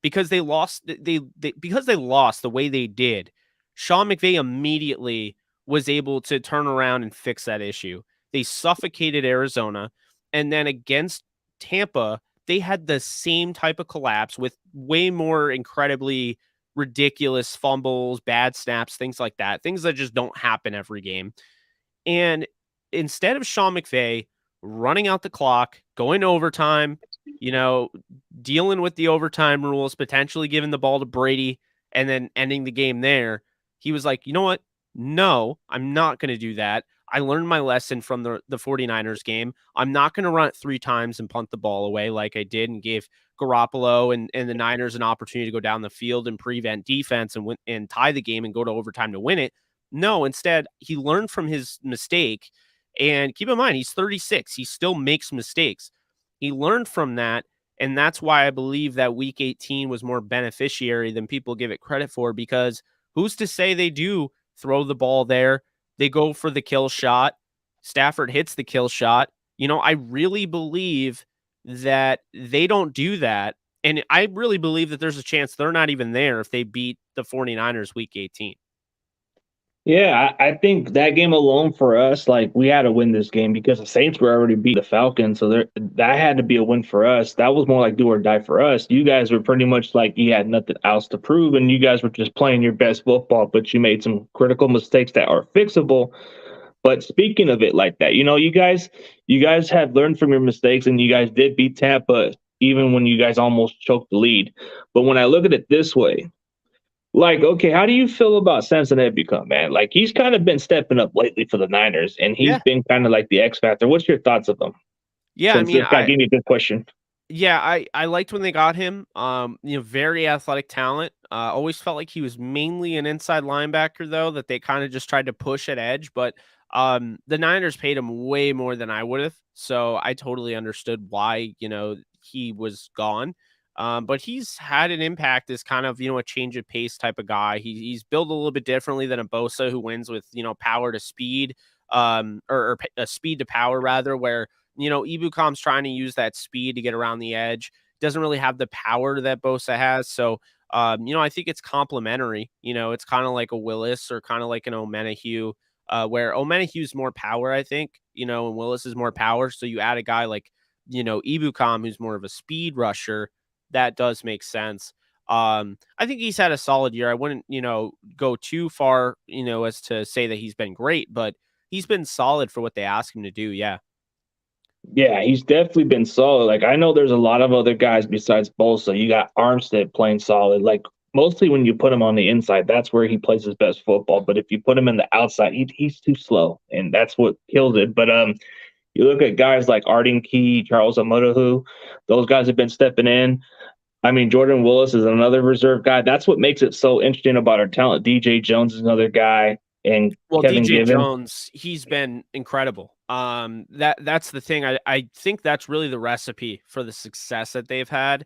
because they lost. Because they lost the way they did. Sean McVay immediately was able to turn around and fix that issue. They suffocated Arizona. And then against Tampa, they had the same type of collapse with way more incredibly ridiculous fumbles, bad snaps, things like that, things that just don't happen every game. And instead of Sean McVay running out the clock, going to overtime, you know, dealing with the overtime rules, potentially giving the ball to Brady and then ending the game there, he was like, you know what? No, I'm not going to do that. I learned my lesson from the 49ers game. I'm not going to run it 3 times and punt the ball away like I did and gave Garoppolo and the Niners an opportunity to go down the field and prevent defense and win and tie the game and go to overtime to win it. No, instead, he learned from his mistake. And keep in mind, he's 36. He still makes mistakes. He learned from that. And that's why I believe that week 18 was more beneficiary than people give it credit for, because who's to say they do throw the ball there? They go for the kill shot. Stafford hits the kill shot. You know, I really believe that they don't do that. And I really believe that there's a chance they're not even there if they beat the 49ers week 18. Yeah, I think that game alone for us, like we had to win this game because the Saints were already beat the Falcons, so that had to be a win for us. That was more like do or die for us. You guys were pretty much like you had nothing else to prove, and you guys were just playing your best football, but you made some critical mistakes that are fixable. But speaking of it like that, you guys had learned from your mistakes, and you guys did beat Tampa, even when you guys almost choked the lead. But when I look at it this way, like, okay, how do you feel about Samson Ebukam, man? Like, he's kind of been stepping up lately for the Niners, and he's been kind of like the X factor. What's your thoughts of him? Yeah, Since this guy gave me a good question. Yeah, I liked when they got him. Very athletic talent. Always felt like he was mainly an inside linebacker, though, that they kind of just tried to push at edge. But the Niners paid him way more than I would have, so I totally understood why he was gone. But he's had an impact as kind of, a change of pace type of guy. He's built a little bit differently than a Bosa who wins with, power to speed, or speed to power rather, where, Ibukam's trying to use that speed to get around the edge. Doesn't really have the power that Bosa has. So, I think it's complementary. It's kind of like a Willis or kind of like an Omenahue, where Omenahue's more power, I think, and Willis is more power. So you add a guy like, Ibukam, who's more of a speed rusher. That does make sense. I think he's had a solid year. I wouldn't, go too far, as to say that he's been great, but he's been solid for what they ask him to do. Yeah. Yeah, he's definitely been solid. Like, I know there's a lot of other guys besides Bosa. You got Armstead playing solid. Like, mostly when you put him on the inside, that's where he plays his best football. But if you put him in the outside, he's too slow, and that's what kills it. But you look at guys like Arden Key, Charles Amodahu, those guys have been stepping in. I mean, Jordan Willis is another reserve guy. That's what makes it so interesting about our talent. DJ Jones is another guy, and Kevin DJ Given. Jones, he's been incredible. That's the thing. I think that's really the recipe for the success that they've had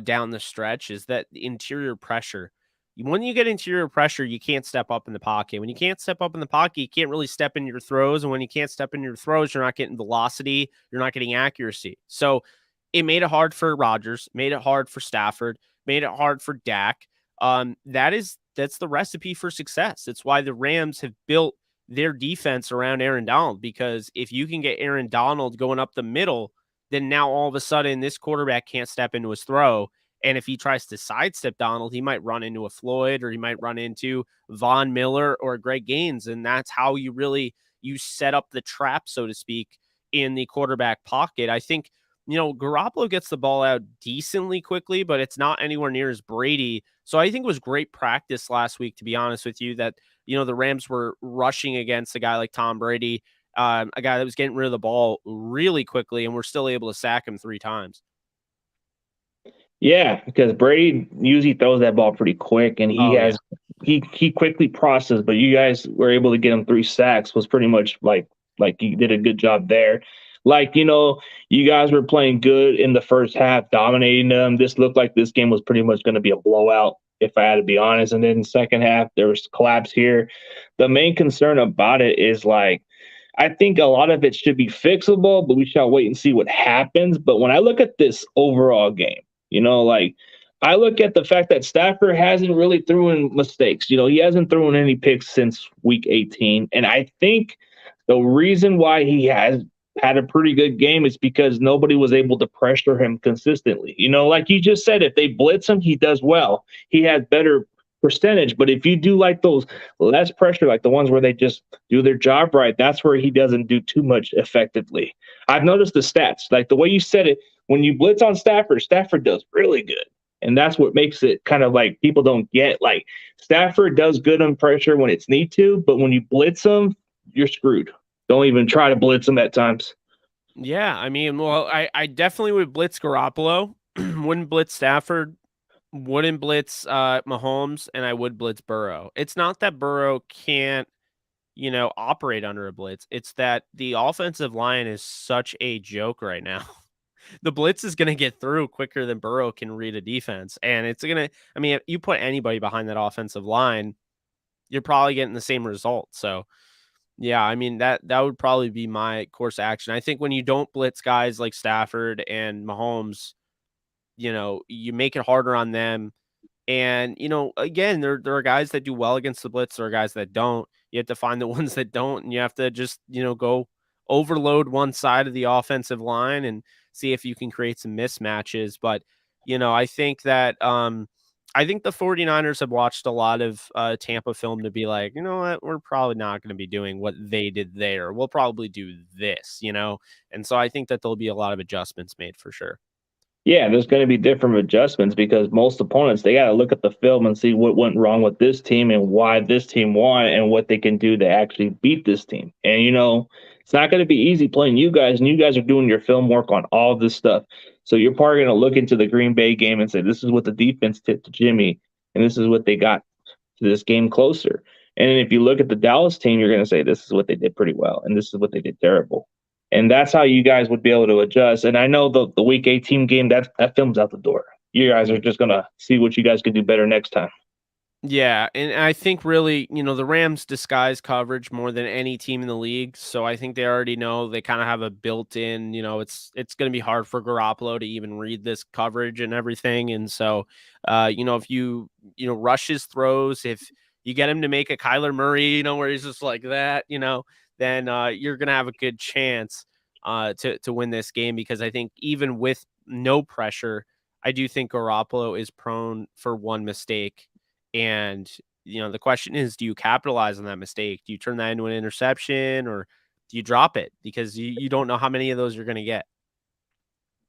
down the stretch, is that interior pressure. When you get interior pressure, you can't step up in the pocket. When you can't step up in the pocket, you can't really step in your throws. And when you can't step in your throws, you're not getting velocity. You're not getting accuracy. So it made it hard for Rodgers, made it hard for Stafford, made it hard for Dak. That's the recipe for success. It's why the Rams have built their defense around Aaron Donald, because if you can get Aaron Donald going up the middle, then now all of a sudden this quarterback can't step into his throw. And if he tries to sidestep Donald, he might run into a Floyd, or he might run into Von Miller or Greg Gaines. And that's how you set up the trap, so to speak, in the quarterback pocket. I think, Garoppolo gets the ball out decently quickly, but it's not anywhere near as Brady. So I think it was great practice last week, to be honest with you, that, the Rams were rushing against a guy like Tom Brady, a guy that was getting rid of the ball really quickly, and we're still able to sack him 3 times. Yeah, because Brady usually throws that ball pretty quick, and he quickly processes. But you guys were able to get him 3 sacks. Was pretty much like you did a good job there. Like, you guys were playing good in the first half, dominating them. This looked like this game was pretty much going to be a blowout, if I had to be honest. And then in the second half, there was collapse here. The main concern about it is, like, I think a lot of it should be fixable, but we shall wait and see what happens. But when I look at this overall game, I look at the fact that Stafford hasn't really thrown mistakes. He hasn't thrown any picks since week 18. And I think the reason why he has had a pretty good game, it's because nobody was able to pressure him consistently. Like you just said, if they blitz him, he does well. He has better percentage. But if you do like those less pressure, like the ones where they just do their job right, that's where he doesn't do too much effectively. I've noticed the stats, like the way you said it, when you blitz on Stafford, Stafford does really good. And that's what makes it kind of like people don't get. Like Stafford does good on pressure when it's need to, but when you blitz him, you're screwed. Don't even try to blitz him at times. Yeah, I mean, well, I definitely would blitz Garoppolo, wouldn't blitz Stafford, wouldn't blitz Mahomes, and I would blitz Burrow. It's not that Burrow can't, operate under a blitz. It's that the offensive line is such a joke right now. The blitz is going to get through quicker than Burrow can read a defense. And it's going to, I mean, if you put anybody behind that offensive line, you're probably getting the same result. So, yeah, I mean, that would probably be my course of action. I think when you don't blitz guys like Stafford and Mahomes, you make it harder on them. And, again, there are guys that do well against the blitz. There are guys that don't. You have to find the ones that don't, and you have to just, go overload one side of the offensive line and see if you can create some mismatches. But, I think that I think the 49ers have watched a lot of Tampa film to be like, you know what, we're probably not going to be doing what they did there. We'll probably do this, And so I think that there'll be a lot of adjustments made for sure. Yeah, there's going to be different adjustments because most opponents, they got to look at the film and see what went wrong with this team and why this team won and what they can do to actually beat this team. And, it's not going to be easy playing you guys, and you guys are doing your film work on all this stuff. So you're probably going to look into the Green Bay game and say, this is what the defense did to Jimmy, and this is what they got to this game closer. And if you look at the Dallas team, you're going to say, this is what they did pretty well, and this is what they did terrible. And that's how you guys would be able to adjust. And I know the Week 18 game, that film's out the door. You guys are just going to see what you guys can do better next time. Yeah, and I think really, the Rams disguise coverage more than any team in the league. So I think they already know they kind of have a built-in, it's going to be hard for Garoppolo to even read this coverage and everything. And so, if you rush his throws, if you get him to make a Kyler Murray, where he's just like that, then you're going to have a good chance to win this game, because I think even with no pressure, I do think Garoppolo is prone for one mistake. And, the question is, do you capitalize on that mistake? Do you turn that into an interception, or do you drop it? Because you don't know how many of those you're going to get.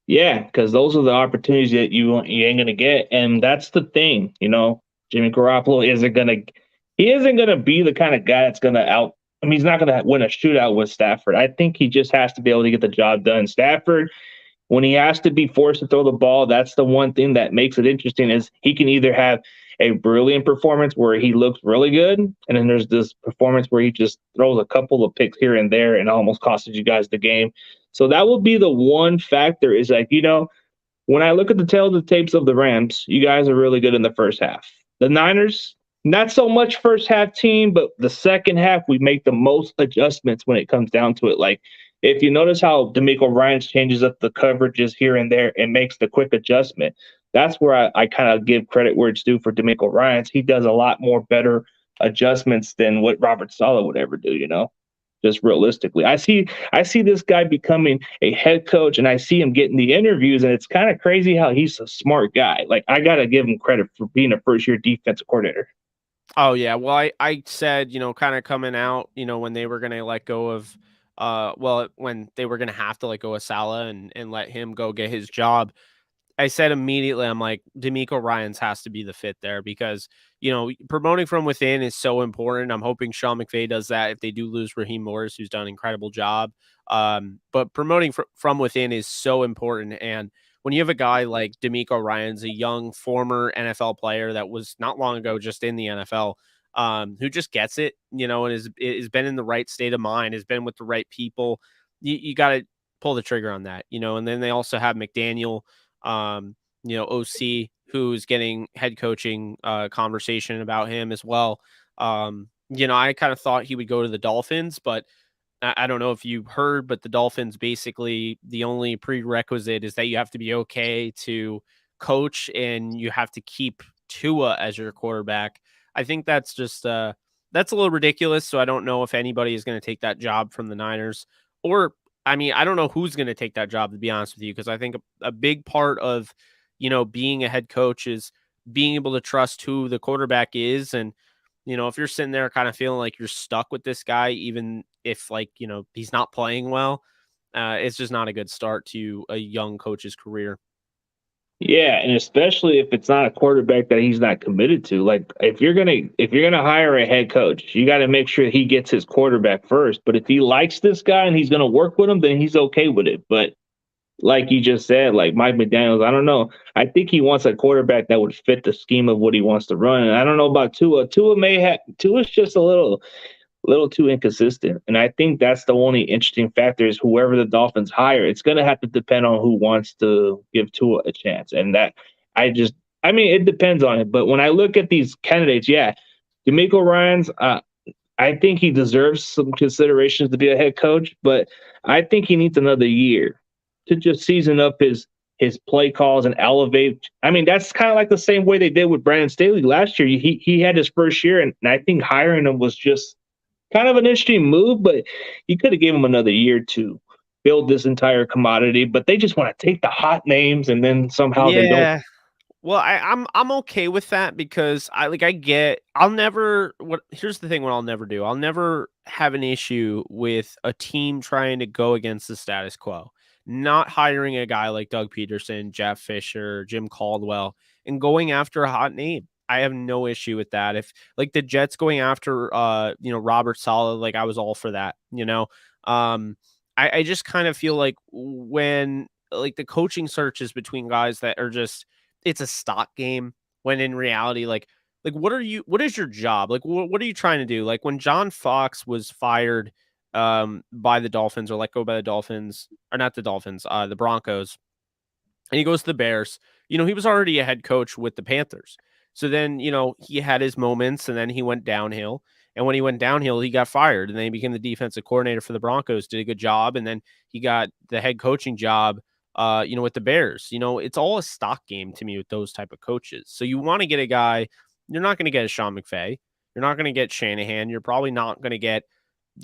Yeah, because those are the opportunities that you ain't going to get. And that's the thing, Jimmy Garoppolo isn't going to be the kind of guy that's going to he's not going to win a shootout with Stafford. I think he just has to be able to get the job done. Stafford, when he has to be forced to throw the ball, that's the one thing that makes it interesting, is he can either have a brilliant performance where he looks really good, and then there's this performance where he just throws a couple of picks here and there and almost costs you guys the game. So that will be the one factor, is like, when I look at the tail of the tapes of the Rams, you guys are really good in the first half. The Niners, not so much first half team, but the second half, we make the most adjustments when it comes down to it. Like, if you notice how DeMeco Ryans changes up the coverages here and there and makes the quick adjustment, that's where I kind of give credit where it's due for DeMeco Ryans. He does a lot more better adjustments than what Robert Saleh would ever do, just realistically. I see this guy becoming a head coach, and I see him getting the interviews, and it's kind of crazy how he's a smart guy. Like, I got to give him credit for being a first-year defensive coordinator. Oh, yeah. Well, I said, kind of coming out, when they were going to let go of, when they were going to have to let go of Saleh and let him go get his job, I said immediately, I'm like, DeMeco Ryans has to be the fit there, because, promoting from within is so important. I'm hoping Sean McVay does that if they do lose Raheem Morris, who's done an incredible job. But promoting from within is so important. And when you have a guy like DeMeco Ryans, a young former NFL player that was not long ago just in the NFL, who just gets it, and is been in the right state of mind, has been with the right people, you got to pull the trigger on that, and then they also have McDaniel, OC, who's getting head coaching conversation about him as well. I kind of thought he would go to the Dolphins, but I don't know if you heard, but the Dolphins, basically the only prerequisite is that you have to be okay to coach and you have to keep Tua as your quarterback. I think that's just that's a little ridiculous. So I don't know if anybody is going to take that job from the Niners, or I mean, I don't know who's going to take that job, to be honest with you, because I think a big part of, being a head coach is being able to trust who the quarterback is. And, if you're sitting there kind of feeling like you're stuck with this guy, even if he's not playing well, it's just not a good start to a young coach's career. Yeah, and especially if it's not a quarterback that he's not committed to. Like if you're gonna hire a head coach, you got to make sure he gets his quarterback first. But if he likes this guy and he's gonna work with him, then he's okay with it. But like you just said, like Mike McDaniels, I don't know. I think he wants a quarterback that would fit the scheme of what he wants to run. And I don't know about Tua. Tua's just a little too inconsistent. And I think that's the only interesting factor is whoever the Dolphins hire, it's going to have to depend on who wants to give Tua a chance. And that I mean, it depends on it. But when I look at these candidates, yeah, D'Amico Ryans, I think he deserves some considerations to be a head coach, but I think he needs another year to just season up his play calls and elevate. I mean, that's kind of like the same way they did with Brandon Staley last year. He had his first year, and I think hiring him was just kind of an interesting move, but you could have given him another year to build this entire commodity. But they just want to take the hot names and then somehow they don't. Yeah. Well, I'm okay with that because I'll never here's the thing what I'll never do. I'll never have an issue with a team trying to go against the status quo. Not hiring a guy like Doug Peterson, Jeff Fisher, Jim Caldwell, and going after a hot name. I have no issue with that. If like the Jets going after Robert Saleh, like I was all for that. I just kind of feel like when like the coaching searches between guys that are just it's a stock game when in reality, like what is your job? Like, what are you trying to do? Like when John Fox was fired by the Dolphins or let go by the Dolphins or not the Dolphins, the Broncos, and he goes to the Bears, he was already a head coach with the Panthers. So then, he had his moments and then he went downhill. And when he went downhill, he got fired and then he became the defensive coordinator for the Broncos, did a good job. And then he got the head coaching job with the Bears. It's all a stock game to me with those type of coaches. So you want to get a guy, you're not going to get a Sean McVay. You're not going to get Shanahan. You're probably not going to get,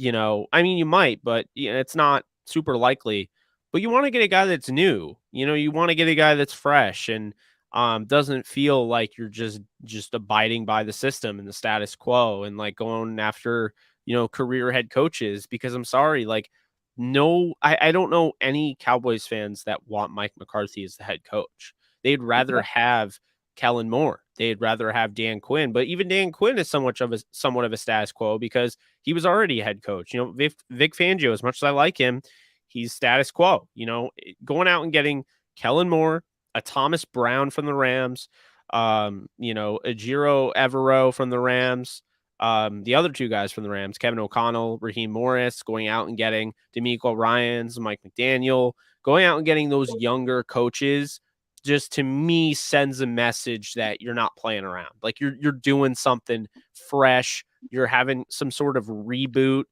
I mean, you might, but it's not super likely. But you want to get a guy that's new. You want to get a guy that's fresh and doesn't feel like you're just abiding by the system and the status quo and like going after, career head coaches. Because I'm sorry, like, no, I don't know any Cowboys fans that want Mike McCarthy as the head coach. They'd rather have Kellen Moore. They'd rather have Dan Quinn. But even Dan Quinn is somewhat of a status quo because he was already a head coach. Vic Fangio, as much as I like him, he's status quo. Going out and getting Kellen Moore, a Thomas Brown from the Rams, a Ejiro Evero from the Rams, the other two guys from the Rams, Kevin O'Connell, Raheem Morris, going out and getting D'Amico Ryans, Mike McDaniel, going out and getting those younger coaches just to me sends a message that you're not playing around. Like you're doing something fresh. You're having some sort of reboot.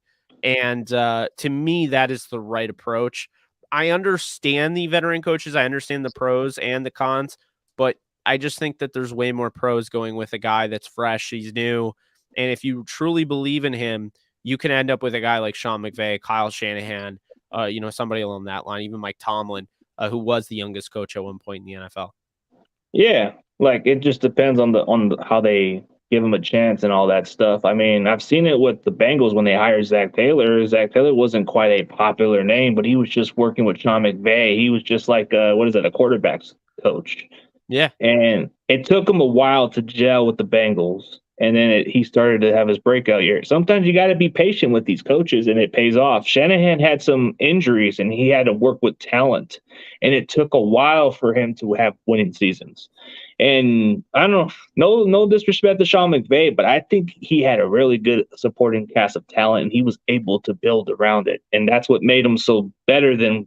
And to me, that is the right approach. I understand the veteran coaches. I understand the pros and the cons, but I just think that there's way more pros going with a guy that's fresh. He's new. And if you truly believe in him, you can end up with a guy like Sean McVay, Kyle Shanahan, somebody along that line, even Mike Tomlin, who was the youngest coach at one point in the NFL. Yeah, like it just depends on how they give him a chance and all that stuff. I mean, I've seen it with the Bengals when they hired Zach Taylor. Zach Taylor wasn't quite a popular name, but he was just working with Sean McVay. He was just like a quarterback's coach. Yeah. And it took him a while to gel with the Bengals. And then he started to have his breakout year. Sometimes you got to be patient with these coaches, and it pays off. Shanahan had some injuries, and he had to work with talent. And it took a while for him to have winning seasons. And I don't know, no disrespect to Sean McVay, but I think he had a really good supporting cast of talent, and he was able to build around it. And that's what made him so better than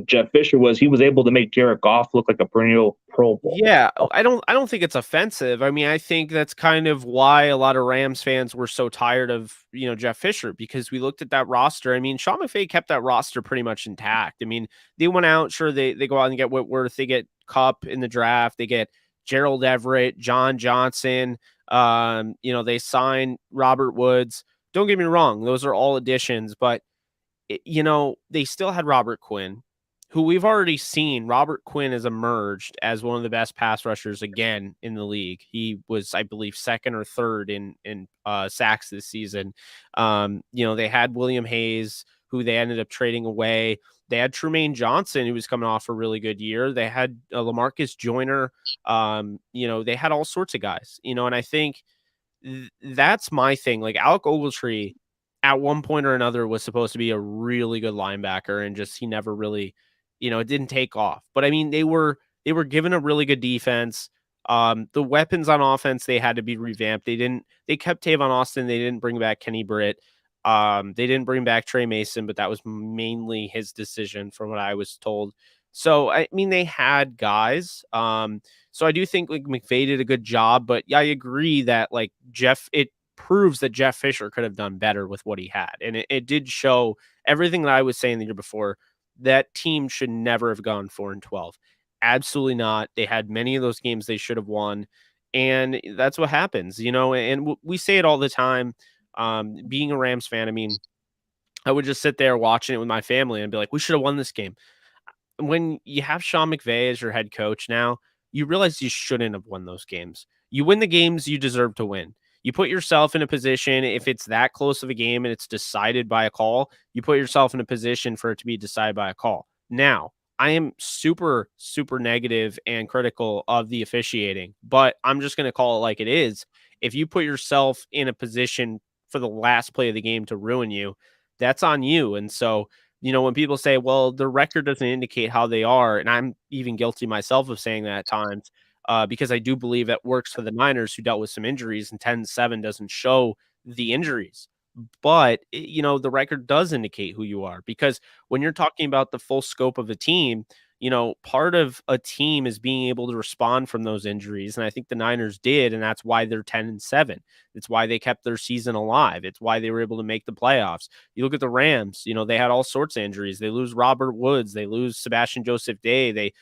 Jeff Fisher was. He was able to make Jared Goff look like a perennial Pro Bowl. Yeah, I don't think it's offensive. I mean, I think that's kind of why a lot of Rams fans were so tired of, Jeff Fisher, because we looked at that roster. I mean, Sean McVay kept that roster pretty much intact. I mean, they went out, sure, they go out and get Whitworth, they get Kupp in the draft, they get Gerald Everett, John Johnson, they sign Robert Woods. Don't get me wrong, those are all additions, but they still had Robert Quinn, who we've already seen. Robert Quinn has emerged as one of the best pass rushers again in the league. He was, I believe, second or third in sacks this season. They had William Hayes, who they ended up trading away. They had Trumaine Johnson, who was coming off a really good year. They had LaMarcus Joyner. They had all sorts of guys, and I think that's my thing. Like Alec Ogletree at one point or another was supposed to be a really good linebacker and just he never really, it didn't take off. But I mean, they were given a really good defense. The weapons on offense, they had to be revamped. They kept Tavon Austin. They didn't bring back Kenny Britt. They didn't bring back Trey Mason, but that was mainly his decision from what I was told. So, I mean, they had guys. So I do think like McVay did a good job, but yeah, I agree that like it proves that Jeff Fisher could have done better with what he had. And it did show everything that I was saying the year before. That team should never have gone 4-12. Absolutely not. They had many of those games they should have won. And that's what happens, and we say it all the time. Being a Rams fan, I mean, I would just sit there watching it with my family and be like, we should have won this game. When you have Sean McVay as your head coach now, you realize you shouldn't have won those games. You win the games you deserve to win. You put yourself in a position, if it's that close of a game and it's decided by a call, you put yourself in a position for it to be decided by a call. Now, I am super, super negative and critical of the officiating, but I'm just going to call it like it is. If you put yourself in a position for the last play of the game to ruin you, that's on you. And so, when people say, well, the record doesn't indicate how they are, and I'm even guilty myself of saying that at times, because I do believe it works for the Niners who dealt with some injuries, and 10-7 doesn't show the injuries. But, the record does indicate who you are, because when you're talking about the full scope of a team, part of a team is being able to respond from those injuries. And I think the Niners did, and that's why they're 10-7. It's why they kept their season alive. It's why they were able to make the playoffs. You look at the Rams, they had all sorts of injuries. They lose Robert Woods. They lose Sebastian Joseph Day. They,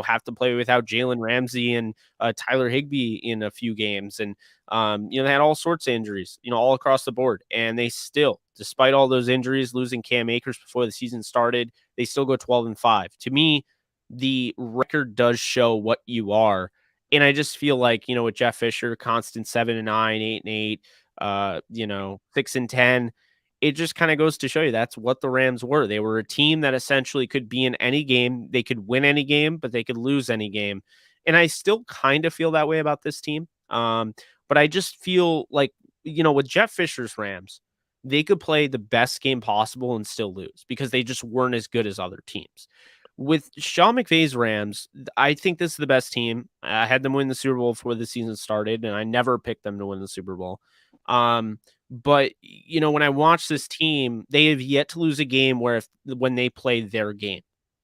have to play without Jalen Ramsey and Tyler Higbee in a few games. And, they had all sorts of injuries, all across the board. And they still, despite all those injuries, losing Cam Akers before the season started, they still go 12-5. To me, the record does show what you are. And I just feel like, with Jeff Fisher, constant 7-9, 8-8, 6-10, it just kind of goes to show you that's what the Rams were. They were a team that essentially could be in any game. They could win any game, but they could lose any game. And I still kind of feel that way about this team. But I just feel like, with Jeff Fisher's Rams, they could play the best game possible and still lose because they just weren't as good as other teams. With Sean McVay's Rams, I think this is the best team. I had them win the Super Bowl before the season started, and I never picked them to win the Super Bowl. But when I watch this team, they have yet to lose a game when they play their game.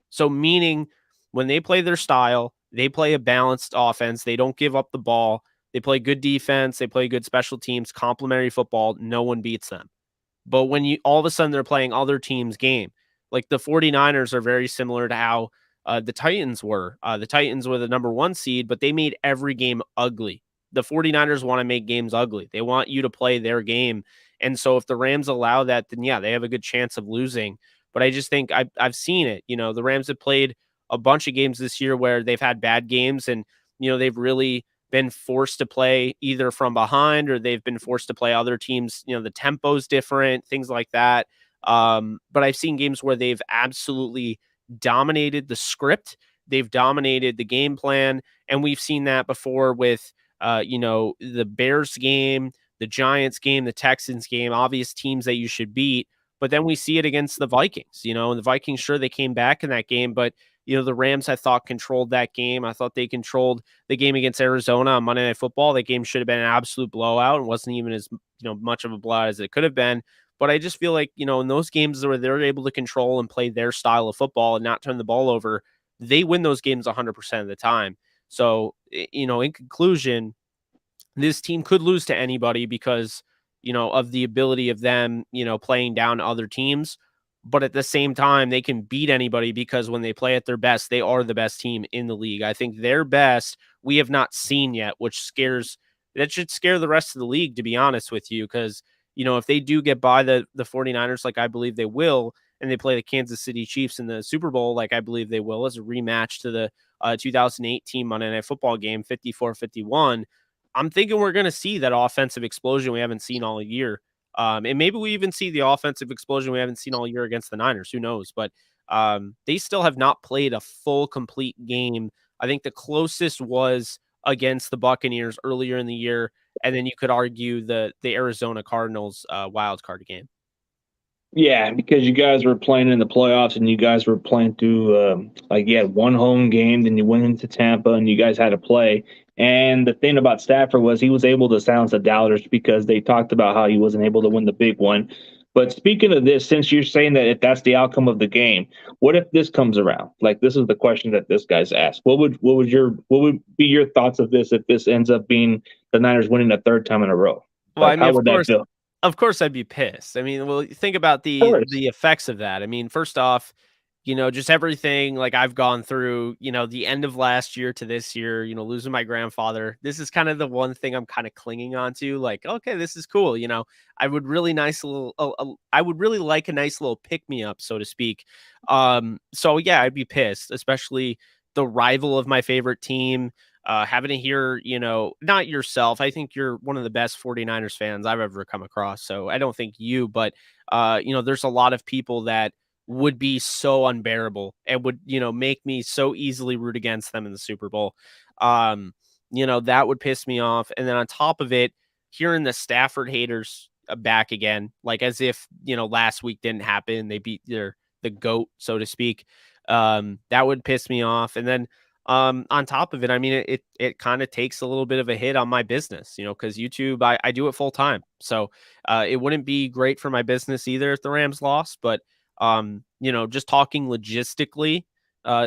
So meaning when they play their style, they play a balanced offense. They don't give up the ball. They play good defense. They play good special teams, complementary football. No one beats them. But when all of a sudden they're playing other teams' game, like the 49ers are very similar to how the Titans were. The Titans were the number 1 seed, but they made every game ugly. The 49ers want to make games ugly. They want you to play their game. And so if the Rams allow that, then yeah, they have a good chance of losing. But I just think I've seen it. The Rams have played a bunch of games this year where they've had bad games and, they've really been forced to play either from behind or they've been forced to play other teams. The tempo's different, things like that. But I've seen games where they've absolutely dominated the script. They've dominated the game plan. And we've seen that before with, the Bears game, the Giants game, the Texans game, obvious teams that you should beat. But then we see it against the Vikings, and the Vikings, sure, they came back in that game, but the Rams, I thought, controlled that game. I thought they controlled the game against Arizona on Monday Night Football. That game should have been an absolute blowout and wasn't even as, much of a blowout as it could have been. But I just feel like, in those games where they're able to control and play their style of football and not turn the ball over, they win those games 100% of the time. So, in conclusion, this team could lose to anybody because, of the ability of them, playing down other teams. But at the same time, they can beat anybody because when they play at their best, they are the best team in the league. I think their best we have not seen yet, which that should scare the rest of the league, to be honest with you, because, if they do get by the 49ers, like I believe they will, and they play the Kansas City Chiefs in the Super Bowl, like I believe they will, as a rematch to the 2018 Monday Night Football game, 54-51, I'm thinking we're going to see that offensive explosion we haven't seen all year. And maybe we even see the offensive explosion we haven't seen all year against the Niners. Who knows? But they still have not played a full, complete game. I think the closest was against the Buccaneers earlier in the year, and then you could argue the Arizona Cardinals wild card game. Yeah, because you guys were playing in the playoffs and you guys were playing through like you had one home game, then you went into Tampa and you guys had to play. And the thing about Stafford was he was able to silence the doubters because they talked about how he wasn't able to win the big one. But speaking of this, since you're saying that if that's the outcome of the game, what if this comes around? Like this is the question that this guy's asked. What would be your thoughts of this if this ends up being the Niners winning a third time in a row? Well, Like, I mean, how would that feel? of course, I'd be pissed. I mean, well, think about the effects of that. I mean, first off, just everything like I've gone through, the end of last year to this year, losing my grandfather. This is kind of the one thing I'm kind of clinging on to. Like, okay, this is cool. I would really I would really like a nice little pick me up, so to speak. So yeah, I'd be pissed, especially the rival of my favorite team. Having to hear, not yourself. I think you're one of the best 49ers fans I've ever come across. So I don't think you, but, there's a lot of people that would be so unbearable and would, make me so easily root against them in the Super Bowl. That would piss me off. And then on top of it, hearing the Stafford haters back again, like as if, last week didn't happen. They beat the GOAT, so to speak. That would piss me off. And then, on top of it, I mean, it kind of takes a little bit of a hit on my business, because YouTube, I do it full time. So, it wouldn't be great for my business either if the Rams lost, but, just talking logistically,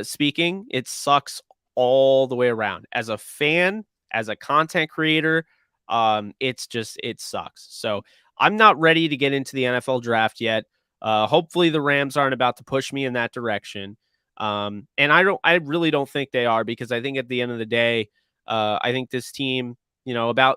speaking, it sucks all the way around. As a fan, as a content creator, it sucks. So I'm not ready to get into the NFL draft yet. Hopefully the Rams aren't about to push me in that direction. And I really don't think they are, because I think at the end of the day, I think this team,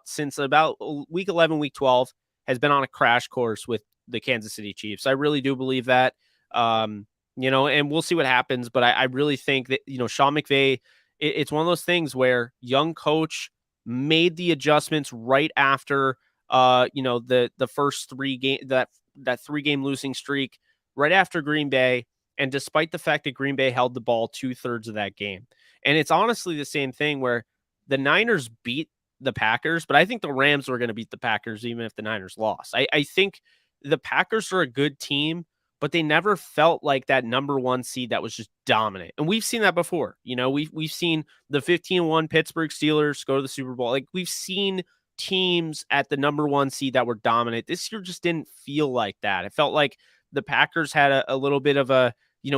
since about week 11, week 12 has been on a crash course with the Kansas City Chiefs. I really do believe that, and we'll see what happens. But I really think that, Sean McVay, it's one of those things where young coach made the adjustments right after, the first 3 game, that 3-game losing streak right after Green Bay. And despite the fact that Green Bay held the ball 2/3 of that game. And it's honestly the same thing where the Niners beat the Packers, but I think the Rams were going to beat the Packers even if the Niners lost. I think the Packers are a good team, but they never felt like that number 1 seed that was just dominant. And we've seen that before. We've seen the 15-1 Pittsburgh Steelers go to the Super Bowl. Like, we've seen teams at the number 1 seed that were dominant. This year just didn't feel like that. It felt like the Packers had a little bit of a,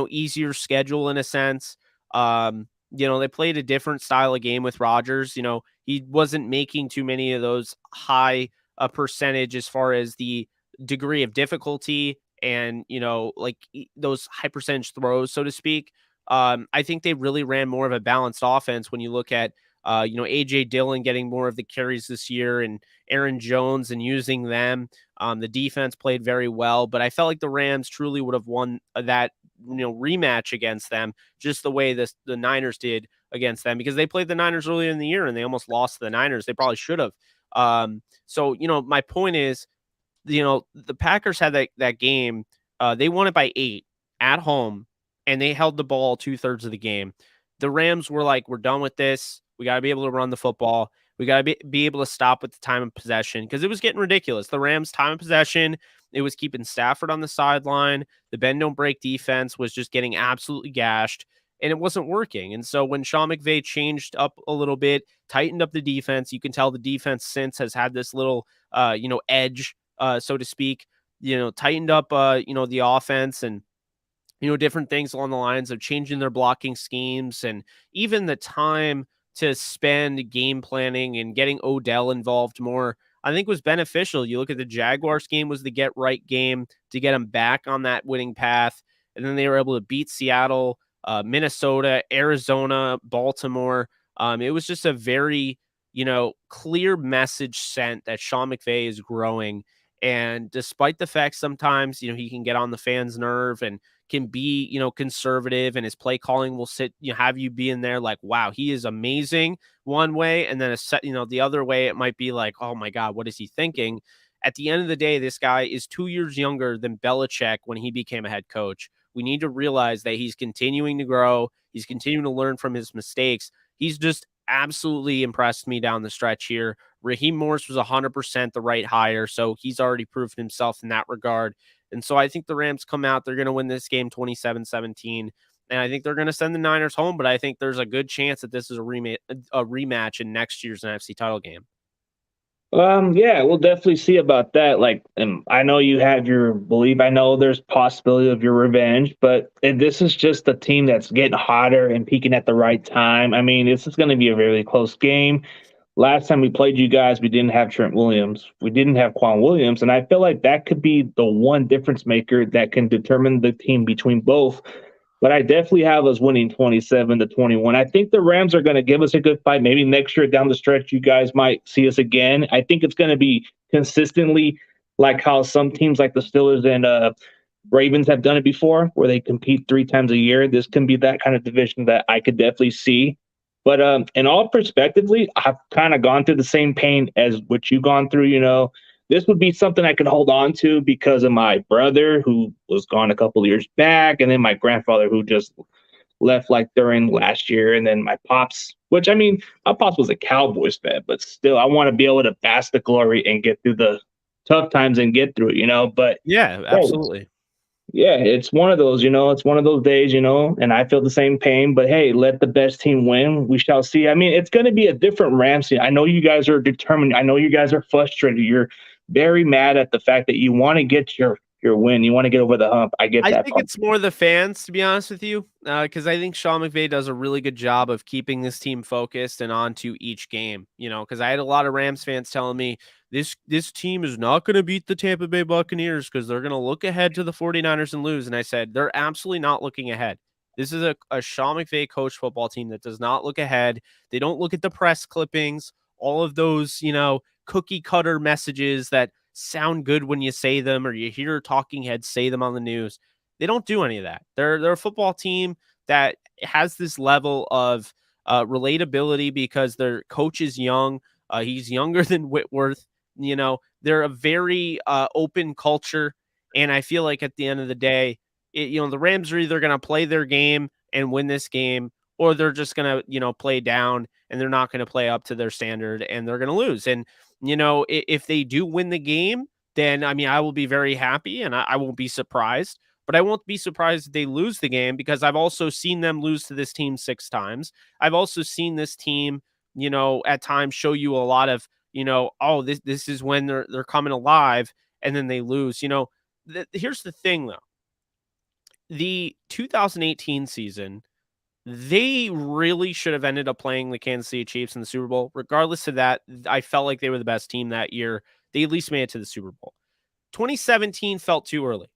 easier schedule in a sense. They played a different style of game with Rodgers. He wasn't making too many of those high percentage as far as the degree of difficulty and, those high percentage throws, so to speak. I think they really ran more of a balanced offense when you look at, AJ Dillon getting more of the carries this year and Aaron Jones and using them. The defense played very well, but I felt like the Rams truly would have won that, rematch against them just the way the Niners did against them, because they played the Niners earlier in the year and they almost lost to the Niners. They probably should have. So, my point is, the Packers had that game. They won it by 8 at home and they held the ball 2/3 of the game. The Rams were like, we're done with this. We got to be able to run the football. We got to be able to stop with the time of possession, because it was getting ridiculous. The Rams' time of possession, it was keeping Stafford on the sideline. The bend don't break defense was just getting absolutely gashed, and it wasn't working. And so when Sean McVay changed up a little bit, tightened up the defense, you can tell the defense since has had this little, edge, so to speak, tightened up, the offense and, different things along the lines of changing their blocking schemes and even the time to spend game planning and getting Odell involved more, I think was beneficial. You look at the Jaguars game was the get right game to get them back on that winning path. And then they were able to beat Seattle, Minnesota, Arizona, Baltimore. It was just a very, clear message sent that Sean McVay is growing. And despite the fact sometimes, he can get on the fans' nerve and can be, conservative, and his play calling will have you be in there like, wow, he is amazing one way. And then the other way, it might be like, oh my God, what is he thinking? At the end of the day, this guy is 2 years younger than Belichick when he became a head coach. We need to realize that he's continuing to grow. He's continuing to learn from his mistakes. He's just absolutely impressed me down the stretch here. Raheem Morris was 100% the right hire, so he's already proven himself in that regard. And so I think the Rams come out, they're going to win this game 27-17, and I think they're going to send the Niners home, but I think there's a good chance that this is a rematch in next year's NFC title game. Yeah, we'll definitely see about that. Like, I know you have your belief. I know there's possibility of your revenge, but this is just a team that's getting hotter and peaking at the right time. I mean, this is going to be a really close game. Last time we played you guys, we didn't have Trent Williams. We didn't have Quan Williams, and I feel like that could be the one difference maker that can determine the team between both. But I definitely have us winning 27-21. I think the Rams are going to give us a good fight. Maybe next year down the stretch, you guys might see us again. I think it's going to be consistently like how some teams like the Steelers and Ravens have done it before, where they compete 3 times a year. This can be that kind of division that I could definitely see. But in all perspectively, I've kind of gone through the same pain as what you've gone through. This would be something I could hold on to because of my brother who was gone a couple of years back, and then my grandfather who just left like during last year, and then my pops, which I mean, my pops was a Cowboys fan, but still, I want to be able to bask the glory and get through the tough times and get through it. But yeah, absolutely. yeah, it's one of those, it's one of those days, and I feel the same pain, but hey, let the best team win. We shall see. I mean, it's going to be a different Rams team. I know you guys are determined. I know you guys are frustrated. You're very mad at the fact that you want to get your win. You want to get over the hump. I get that. I think it's more the fans, to be honest with you, because I think Sean McVay does a really good job of keeping this team focused and on to each game, because I had a lot of Rams fans telling me this team is not going to beat the Tampa Bay Buccaneers because they're going to look ahead to the 49ers and lose. And I said, they're absolutely not looking ahead. This is a Sean McVay coach football team that does not look ahead. They don't look at the press clippings, all of those, cookie cutter messages that sound good when you say them or you hear talking heads say them on the news. They don't do any of that. They're a football team that has this level of relatability because their coach is young. He's younger than Whitworth. They're a very open culture. And I feel like at the end of the day, the Rams are either going to play their game and win this game, or they're just going to, play down and they're not going to play up to their standard and they're going to lose. And, if they do win the game, then, I mean, I will be very happy and I won't be surprised, but I won't be surprised if they lose the game because I've also seen them lose to this team 6 times. I've also seen this team, at times show you a lot of, oh, this is when they're coming alive and then they lose. Here's the thing though. The 2018 season, they really should have ended up playing the Kansas City Chiefs in the Super Bowl. Regardless of that, I felt like they were the best team that year. They at least made it to the Super Bowl. 2017 felt too early.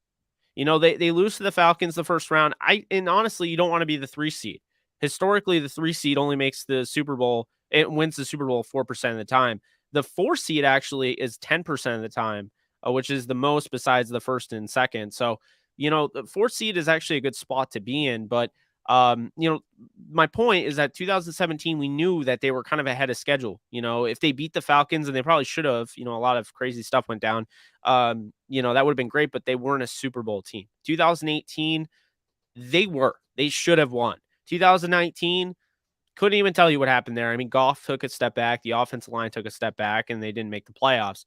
They lose to the Falcons the first round. And honestly, you don't want to be the 3 seed. Historically, the 3 seed only makes the Super Bowl. It wins the Super Bowl 4% of the time. The 4 seed actually is 10% of the time, which is the most besides the first and second. So, the 4 seed is actually a good spot to be in. But, my point is that 2017, we knew that they were kind of ahead of schedule. If they beat the Falcons, and they probably should have, a lot of crazy stuff went down, that would have been great, but they weren't a Super Bowl team. 2018, they should have won. 2019, couldn't even tell you what happened there. I mean, Goff took a step back. The offensive line took a step back, and they didn't make the playoffs.